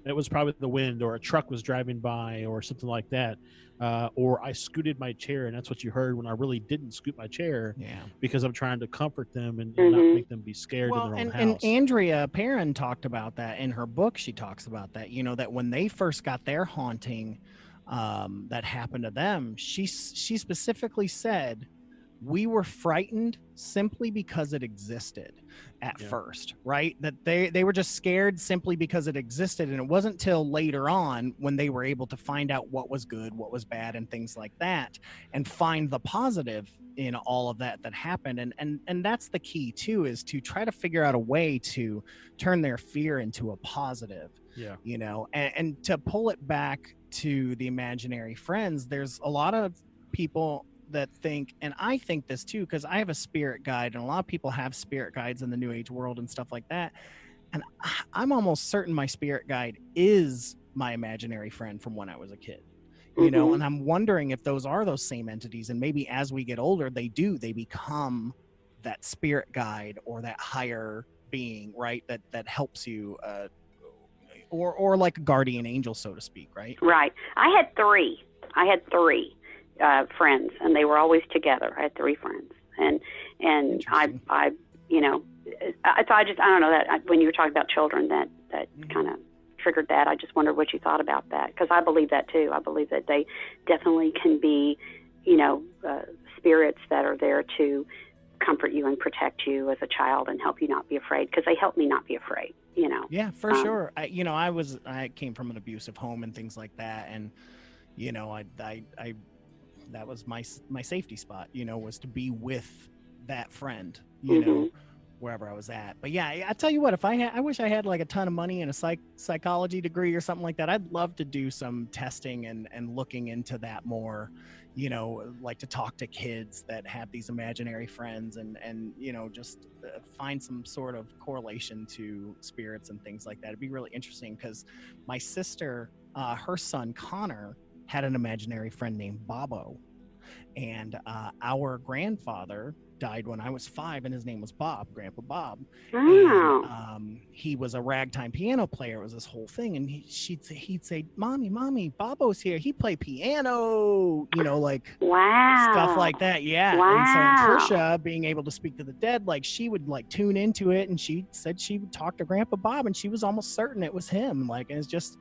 it was probably the wind, or a truck was driving by, or something like that, or I scooted my chair, and that's what you heard when I really didn't scoot my chair. Yeah, because I'm trying to comfort them and not make them be scared in their own house. And Andrea Perrin talked about that in her book. She talks about that. That when they first got their haunting, that happened to them, she specifically said, we were frightened simply because it existed at first, right? That they were just scared simply because it existed. And it wasn't till later on when they were able to find out what was good, what was bad, and things like that, and find the positive in all of that happened. And that's the key too, is to try to figure out a way to turn their fear into a positive. And to pull it back to the imaginary friends, there's a lot of people that think, and I think this too, because I have a spirit guide, and a lot of people have spirit guides in the New Age world and stuff like that. And I'm almost certain my spirit guide is my imaginary friend from when I was a kid, and I'm wondering if those are those same entities. And maybe as we get older, they become that spirit guide or that higher being, right? That helps you, or like a guardian angel, so to speak, right? Right. I had three friends, and they were always together. I had 3 friends, and I don't know that when you were talking about children, that kind of triggered that. I just wondered what you thought about that, because I believe that too. I believe that they definitely can be, spirits that are there to comfort you and protect you as a child and help you not be afraid, because they helped me not be afraid. Yeah, for sure. I came from an abusive home and things like that, and I that was my safety spot, was to be with that friend, wherever I was at. But yeah, I tell you what, I wish I had like a ton of money and a psychology degree or something like that. I'd love to do some testing and looking into that more, like to talk to kids that have these imaginary friends and just find some sort of correlation to spirits and things like that. It'd be really interesting, because my sister, her son Connor, had an imaginary friend named Bobo, and our grandfather died when I was 5, and his name was Bob, Grandpa Bob. Wow. And he was a ragtime piano player. It was this whole thing, and he'd say, "Mommy, Bobo's here. He played piano," like wow, stuff like that. Yeah. Wow. And so Trisha, being able to speak to the dead, like she would like tune into it, and she said she would talk to Grandpa Bob, and she was almost certain it was him. Like, and it's just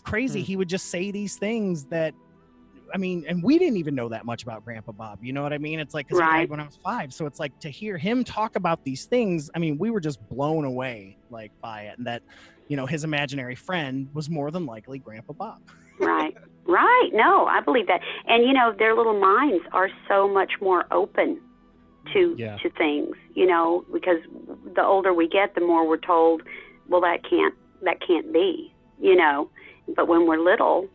crazy. He would just say these things that I mean, and we didn't even know that much about Grandpa Bob. You know what I mean? It's like, because he died when I was 5. So it's like, to hear him talk about these things, I mean, we were just blown away like by it. And that, you know, his imaginary friend was more than likely Grandpa Bob. Right. No, I believe that. And, you know, their little minds are so much more open to things, you know, because the older we get, the more we're told, well, that can't be, you know. But when we're little,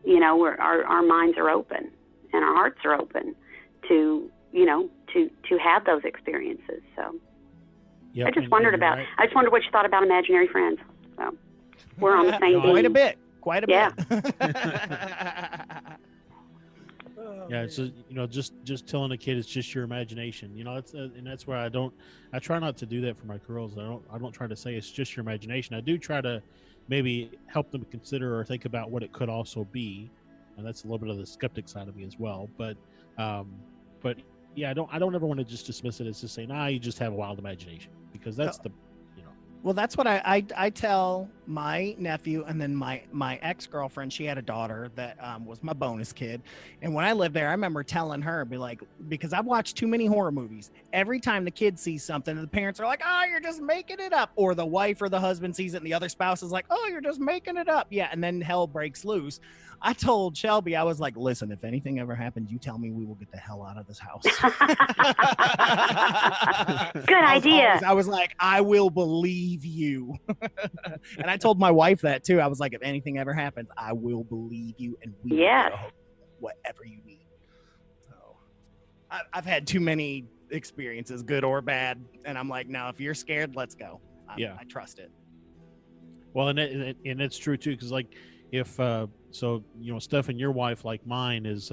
you know, our minds are open and our hearts are open to, you know, to have those experiences. So I just wondered I just wondered what you thought about imaginary friends. So we're on the same page. Quite a bit. Yeah, so, you know, just telling a kid it's just your imagination, you know, and that's where I try not to do that for my girls. I don't try to say it's just your imagination. I do try to maybe help them consider or think about what it could also be, and that's a little bit of the skeptic side of me as well. But yeah, I don't ever want to just dismiss it as just saying, you just have a wild imagination, because that's Well, that's what I tell my nephew, and then my ex-girlfriend. She had a daughter that was my bonus kid, and when I lived there, I remember telling her, be like, because I've watched too many horror movies. Every time the kid sees something, the parents are like, "Oh, you're just making it up," or the wife or the husband sees it, and the other spouse is like, "Oh, you're just making it up." Yeah, and then hell breaks loose. I told Shelby, I was like, "Listen, if anything ever happens, you tell me, we will get the hell out of this house." Good idea. I was like, I will believe you. And I told my wife that too. I was like, if anything ever happens, I will believe you, and we will get whatever you need. So I've had too many experiences, good or bad, and I'm like, no, if you're scared, let's go. I trust it. Well, and it's true too, because like if so, you know, Stefan, your wife, like mine, is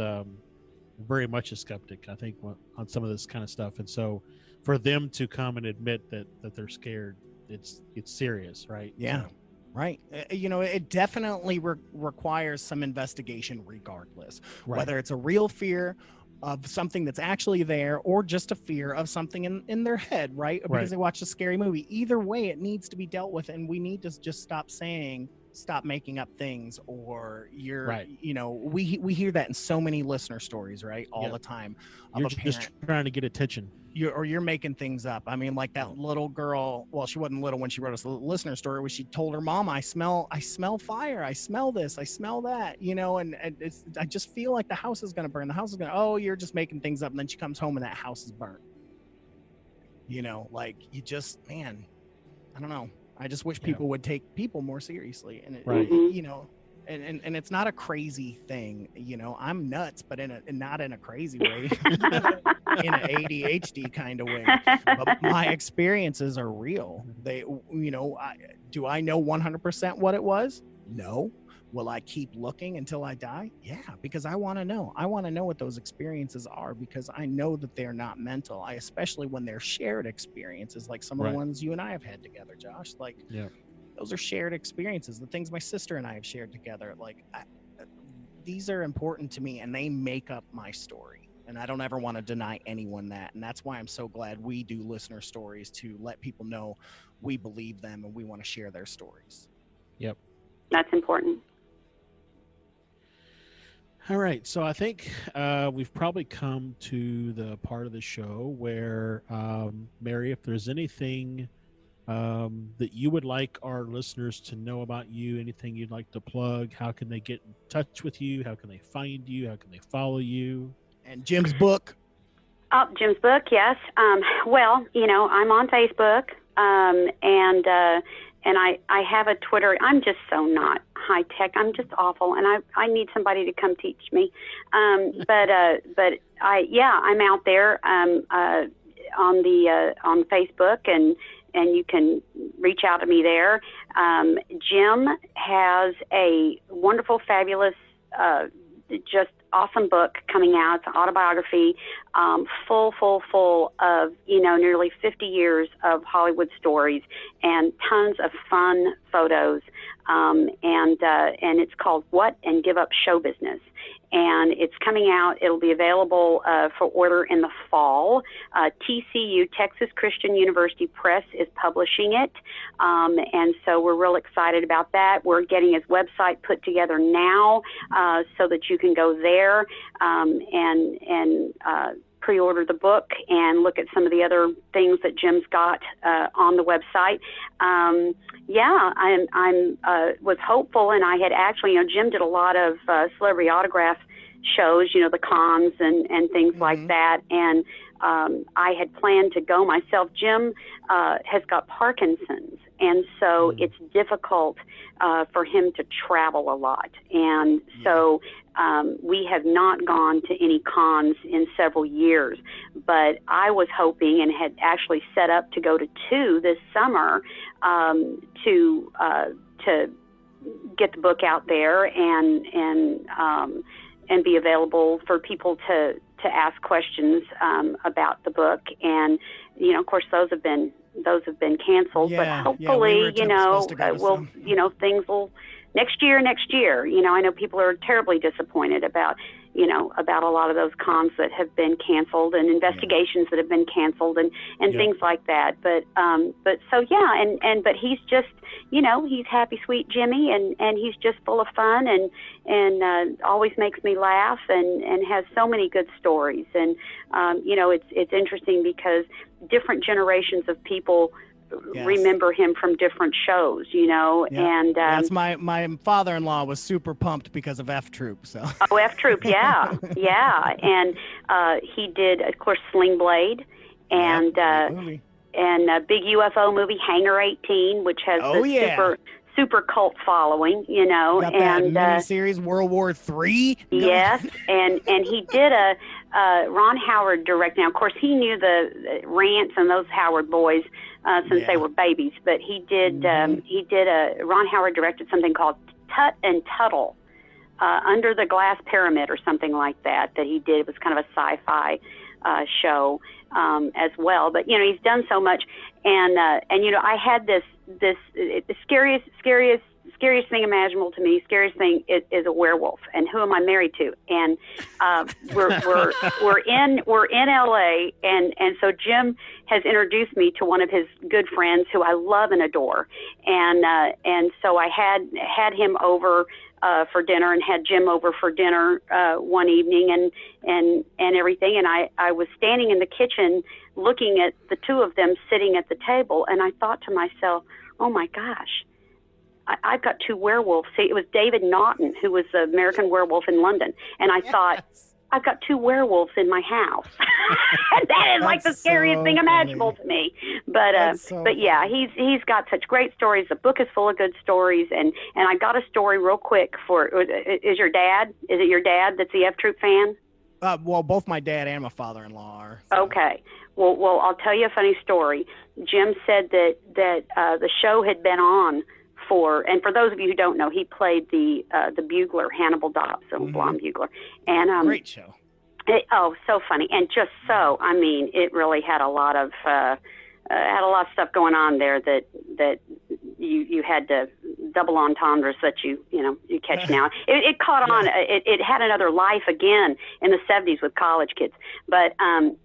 very much a skeptic, I think, on some of this kind of stuff, and so for them to come and admit that they're scared, it's serious, right? Yeah. So. Right. You know, it definitely requires some investigation regardless, whether it's a real fear of something that's actually there or just a fear of something in their head, right? Because they watched a scary movie. Either way, it needs to be dealt with, and we need to just stop making up things, or you know, we hear that in so many listener stories, right? All the time. You're just trying to get attention. You're making things up. I mean, like that little girl, well, she wasn't little when she wrote us the listener story, where she told her mom, I smell fire. I smell this. I smell that, you know, and I just feel like the house is going to burn. The house is going to, oh, you're just making things up. And then she comes home and that house is burnt. You know, like, you just, man, I don't know. I just wish people would take people more seriously. And, you know, and it's not a crazy thing, you know. I'm nuts, but not in a crazy way, in an ADHD kind of way. But my experiences are real. They, you know, do I know 100% what it was? No. Will I keep looking until I die? Yeah, because I want to know. I want to know what those experiences are, because I know that they're not mental. Especially when they're shared experiences, like some of the ones you and I have had together, Josh. Like, those are shared experiences. The things my sister and I have shared together. Like, these are important to me, and they make up my story. And I don't ever want to deny anyone that. And that's why I'm so glad we do listener stories, to let people know we believe them and we want to share their stories. Yep. That's important. All right, so I think we've probably come to the part of the show where, Mary, if there's anything that you would like our listeners to know about you, anything you'd like to plug, how can they get in touch with you? How can they find you? How can they follow you? And Jim's book. Oh, Jim's book, yes. Well, you know, I'm on Facebook, and I have a Twitter. I'm just so not high tech. I'm just awful, and I need somebody to come teach me. But I'm out there on Facebook, and you can reach out to me there. Jim has a wonderful, fabulous, just awesome book coming out. It's an autobiography, full of, you know, nearly 50 years of Hollywood stories and tons of fun photos and it's called What and Give Up Show Business. And it's coming out. It'll be available for order in the fall. TCU, Texas Christian University Press, is publishing it. And so we're real excited about that. We're getting his website put together now so that you can go there and pre-order the book and look at some of the other things that Jim's got on the website. I was hopeful, and I had actually, Jim did a lot of celebrity autograph shows, the cons and things like that, and I had planned to go myself. Jim has got Parkinson's, and so it's difficult for him to travel a lot, and so we have not gone to any cons in several years, but I was hoping and had actually set up to go to 2 this summer to get the book out there and be available for people to ask questions about the book. And of course those have been canceled, but hopefully things will next year. I know people are terribly disappointed about a lot of those cons that have been canceled and investigations that have been canceled and things like that. But he's just, he's happy, sweet Jimmy, and he's just full of fun and always makes me laugh and has so many good stories. And, it's interesting because different generations of people remember him from different shows, and that's my father-in-law was super pumped because of F Troop. So F Troop, yeah, and he did, of course, Sling Blade, and a big UFO movie, Hangar 18, which has super cult following, Got that and miniseries World War III. Yes, and he did a Ron Howard direct. Now, of course, he knew the Rants and those Howard boys since they were babies, but he did Ron Howard directed something called Tut and Tuttle, Under the Glass Pyramid or something like that he did. It was kind of a sci-fi show as well. But he's done so much, and I had the scariest thing imaginable to me. Scariest thing is a werewolf, and who am I married to? And we're in LA, and so Jim has introduced me to one of his good friends who I love and adore, and so I had him over for dinner, and had Jim over for dinner one evening, and everything. And I was standing in the kitchen looking at the two of them sitting at the table, and I thought to myself, oh my gosh, I've got 2 werewolves. See, it was David Naughton, who was the American Werewolf in London, and I thought, I've got 2 werewolves in my house. That is like the scariest thing imaginable to me. But yeah, he's got such great stories. The book is full of good stories, and I got a story real quick is your dad? Is it your dad that's the F Troop fan? Well, both my dad and my father-in-law are. So. Okay. Well, I'll tell you a funny story. Jim said that the show had been on and for those of you who don't know, he played the bugler, Hannibal Dobbs, the blonde bugler. And great show. So funny, and just so, it really had a lot of stuff going on there that you had to double entendres that you catch now. It caught on. It had another life again in the 70s with college kids.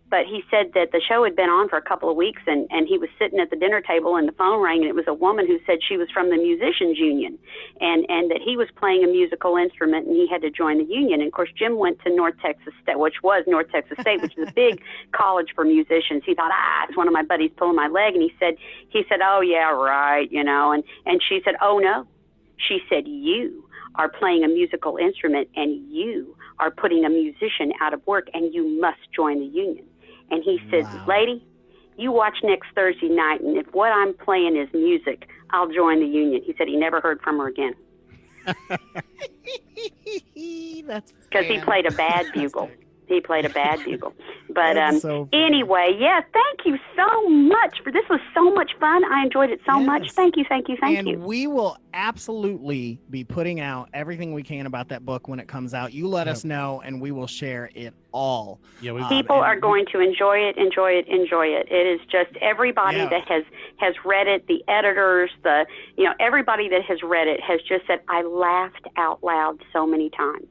But he said that the show had been on for a couple of weeks, and he was sitting at the dinner table, and the phone rang, and it was a woman who said she was from the Musicians Union, and that he was playing a musical instrument, and he had to join the union. And of course, Jim went to North Texas State, which was North Texas State, which is a big college for musicians. He thought, it's one of my buddies pulling my leg, and he said, oh yeah, right, and she said, oh no. She said, you are playing a musical instrument, and you are putting a musician out of work, and you must join the union. And he said, lady, you watch next Thursday night, and if what I'm playing is music, I'll join the union. He said he never heard from her again. That's because he played a bad bugle. He played a bad bugle. But so anyway, yeah, thank you so much for this. Was so much fun. I enjoyed it so much. Thank you. And we will absolutely be putting out everything we can about that book when it comes out. You let us know, and we will share it all. Yeah, people are going to enjoy it. It is just everybody that has read it, the editors, everybody that has read it has just said, I laughed out loud so many times.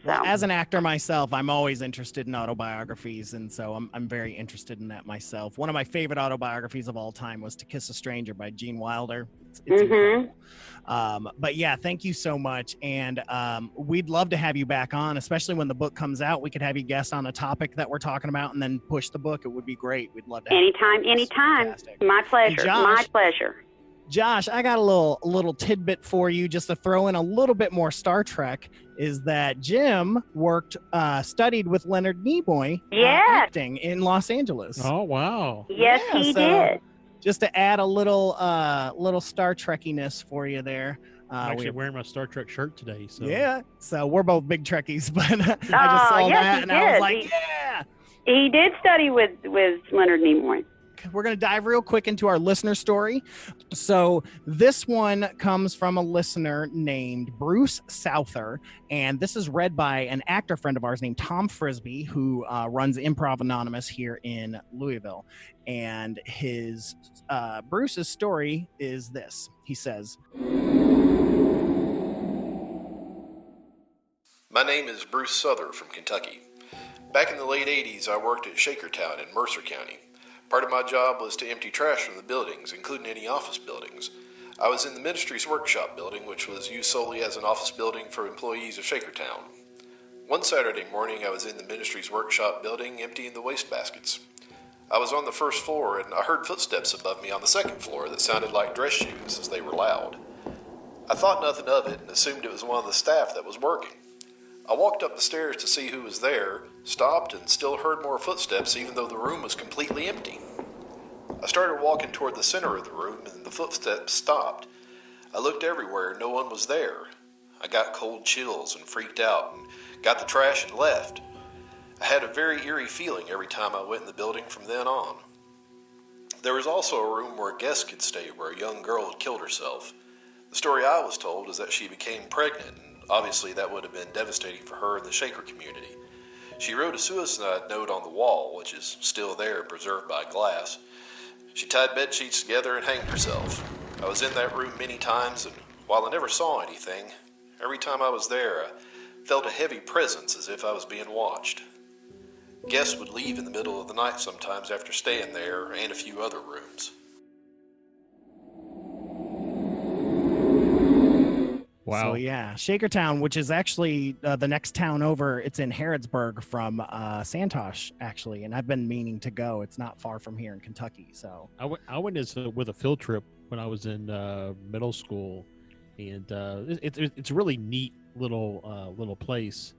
Well, as an actor myself, I'm always interested in autobiographies, and so I'm very interested in that myself. One of my favorite autobiographies of all time was To Kiss a Stranger by Gene Wilder. It's incredible. But yeah, thank you so much, and we'd love to have you back on, especially when the book comes out. We could have you guest on a topic that we're talking about and then push the book. It would be great. We'd love to have anytime. My pleasure. My pleasure. Josh, I got a little tidbit for you just to throw in a little bit more Star Trek, is that Jim studied with Leonard Nimoy acting in Los Angeles. Oh, wow. Yes, he did. Just to add a little Star Trekkiness for you there. I'm actually wearing my Star Trek shirt today. So yeah, so we're both big Trekkies, but I just saw that and I was like, He did study with Leonard Nimoy. We're going to dive real quick into our listener story. So this one comes from a listener named Bruce Souther, and this is read by an actor friend of ours named Tom Frisby, who runs Improv Anonymous here in Louisville. And his Bruce's story is this. He says, my name is Bruce Souther from Kentucky. Back in the late 80s, I worked at Shakertown in Mercer County. Part of my job was to empty trash from the buildings, including any office buildings. I was in the ministry's workshop building, which was used solely as an office building for employees of Shakertown. One Saturday morning, I was in the ministry's workshop building emptying the waste baskets. I was on the first floor, and I heard footsteps above me on the second floor that sounded like dress shoes as they were loud. I thought nothing of it and assumed it was one of the staff that was working. I walked up the stairs to see who was there, stopped, and still heard more footsteps even though the room was completely empty. I started walking toward the center of the room and the footsteps stopped. I looked everywhere, no one was there. I got cold chills and freaked out and got the trash and left. I had a very eerie feeling every time I went in the building from then on. There was also a room where guests could stay where a young girl had killed herself. The story I was told is that she became pregnant, and obviously that would have been devastating for her and the Shaker community. She wrote a suicide note on the wall, which is still there, preserved by glass. She tied bed sheets together and hanged herself. I was in that room many times, and while I never saw anything, every time I was there, I felt a heavy presence as if I was being watched. Guests would leave in the middle of the night sometimes after staying there and a few other rooms. Wow. So yeah, Shakertown, which is actually the next town over. It's in Harrodsburg from Santosh, actually, and I've been meaning to go. It's not far from here in Kentucky. So I went with a field trip when I was in middle school, and it's a really neat little place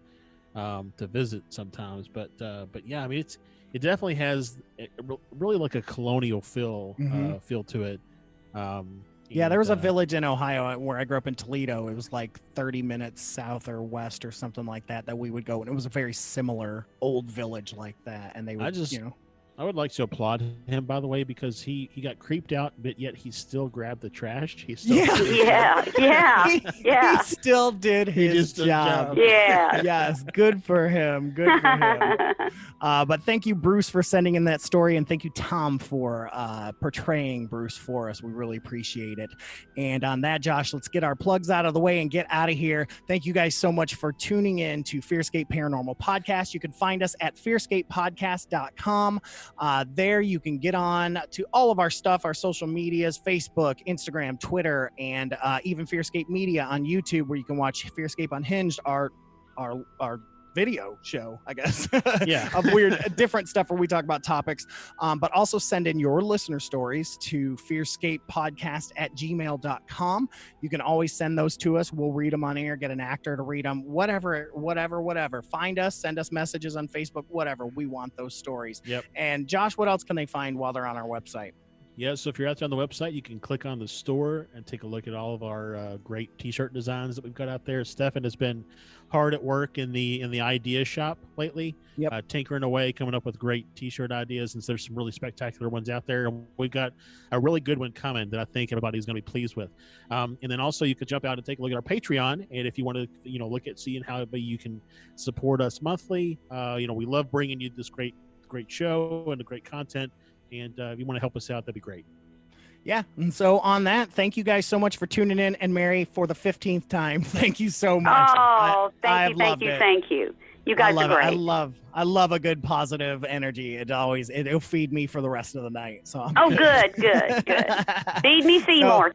to visit sometimes. But yeah, I mean it definitely has really like a colonial feel to it. Yeah, there was a village in Ohio where I grew up in Toledo. It was like 30 minutes south or west or something like that we would go. And it was a very similar old village like that. And they would, I would like to applaud him, by the way, because he got creeped out, but yet he still grabbed the trash. He still yeah. He still did his job. Yeah. Yes, good for him. Good for him. But thank you, Bruce, for sending in that story, and thank you, Tom, for portraying Bruce for us. We really appreciate it. And on that, Josh, let's get our plugs out of the way and get out of here. Thank you guys so much for tuning in to FearScape Paranormal Podcast. You can find us at fearscapepodcast.com. There you can get on to all of our stuff, our social medias, Facebook, Instagram, Twitter, and even FearScape Media on YouTube, where you can watch FearScape Unhinged, our video show, I guess, of weird, different stuff where we talk about topics, but also send in your listener stories to fearscapepodcast@gmail.com. You can always send those to us. We'll read them on air, get an actor to read them, whatever. Find us, send us messages on Facebook, whatever. We want those stories. Yep. And Josh, what else can they find while they're on our website? Yeah, so if you're out there on the website, you can click on the store and take a look at all of our great T-shirt designs that we've got out there. Stefan has been hard at work in the idea shop lately, tinkering away, coming up with great T-shirt ideas, and there's some really spectacular ones out there. And we've got a really good one coming that I think everybody's going to be pleased with. And then also you could jump out and take a look at our Patreon, and if you want to, look at seeing how you can support us monthly, we love bringing you this great show and the great content. And if you want to help us out, that'd be great. Yeah. And so on that, thank you guys so much for tuning in. And Mary, for the 15th time, thank you so much. Oh, thank you. You guys are great. I love a good positive energy. It'll feed me for the rest of the night. So good. Feed me Seymour.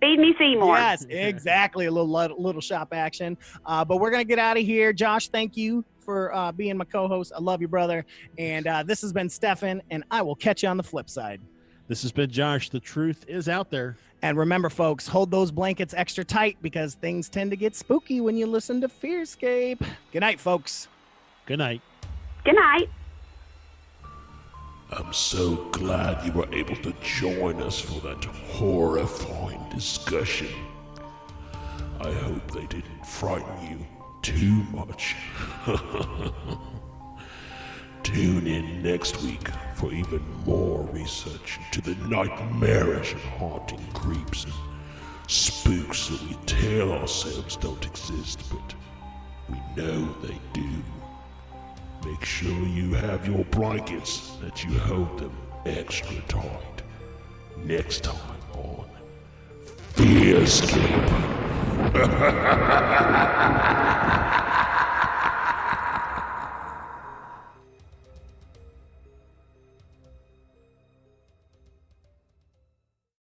Yes, exactly. A little shop action. But we're gonna get out of here. Josh, thank you for being my co-host. I love you, brother. And this has been Stefan, and I will catch you on the flip side. This has been Josh. The truth is out there. And remember, folks, hold those blankets extra tight because things tend to get spooky when you listen to FearScape. Good night, folks. Good night. Good night. I'm so glad you were able to join us for that horrifying discussion. I hope they didn't frighten you too much. Tune in next week for even more research into the nightmarish and haunting creeps and spooks that we tell ourselves don't exist, but we know they do. Make sure you have your blankets, that you hold them extra tight. Next time on FearScape.